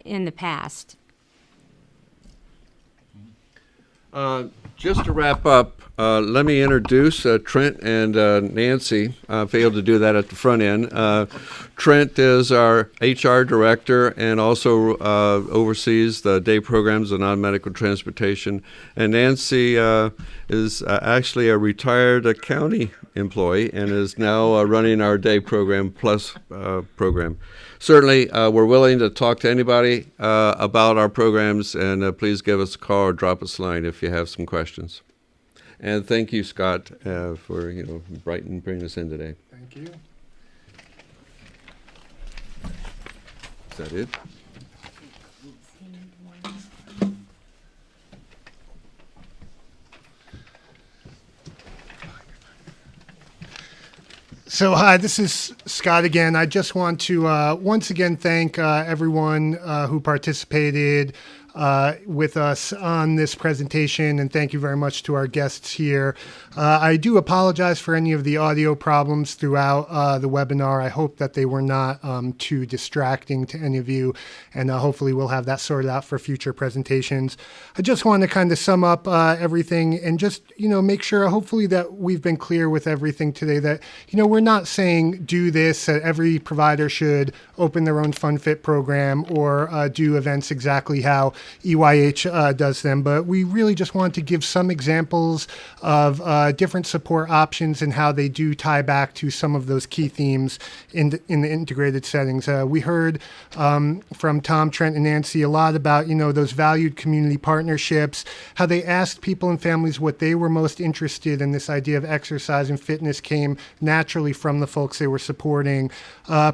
in the past. Just to wrap up, let me introduce Trent and Nancy. I failed to do that at the front end. Trent is our HR director and also oversees the day programs and non-medical transportation. And Nancy is actually a retired county employee and is now running our day program plus program. Certainly, we're willing to talk to anybody about our programs, and please give us a call or drop us a line if you have some questions. And thank you, Scott, for bringing us in today. Thank you. Is that it? So hi, this is Scott again. I just want to once again thank everyone who participated with us on this presentation, and thank you very much to our guests here. I do apologize for any of the audio problems throughout the webinar. I hope that they were not too distracting to any of you, and hopefully we'll have that sorted out for future presentations. I just want to kind of sum up everything and just, make sure hopefully that we've been clear with everything today that, we're not saying do this, that every provider should open their own FunFit program or do events exactly how EYH does them, but we really just want to give some examples of different support options and how they do tie back to some of those key themes in the integrated settings. We heard from Tom, Trent, and Nancy a lot about, those valued community partnerships, how they asked people and families what they were most interested in. This idea of exercise and fitness came naturally from the folks they were supporting,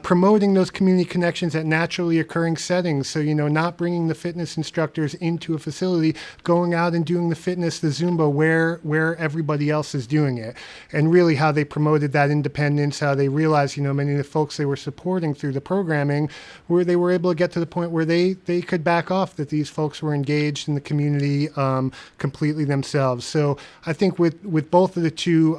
promoting those community connections at naturally occurring settings. So, not bringing the fitness instructors into a facility, going out and doing the fitness, the Zumba where everybody else is doing it. And really how they promoted that independence, how they realized, many of the folks they were supporting through the programming, where they were able to get to the point where they could back off, that these folks were engaged in the community completely themselves. So I think with both of the two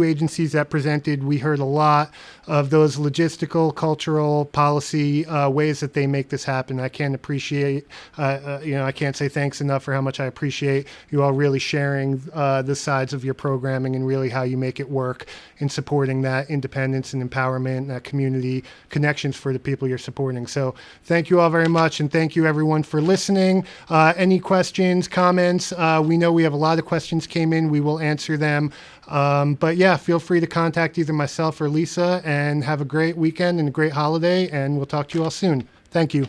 agencies that presented, we heard a lot of those logistical, cultural, policy ways that they make this happen. I can't appreciate, I can't say thanks enough for how much I appreciate you all really sharing the sides of your programming and really how you make it work in supporting that independence and empowerment, that community connections for the people you're supporting. So thank you all very much, and thank you everyone for listening. Any questions, comments? We know we have a lot of questions came in. We will answer them. But yeah, feel free to contact either myself or Lisa, and have a great weekend and a great holiday, and we'll talk to you all soon. Thank you.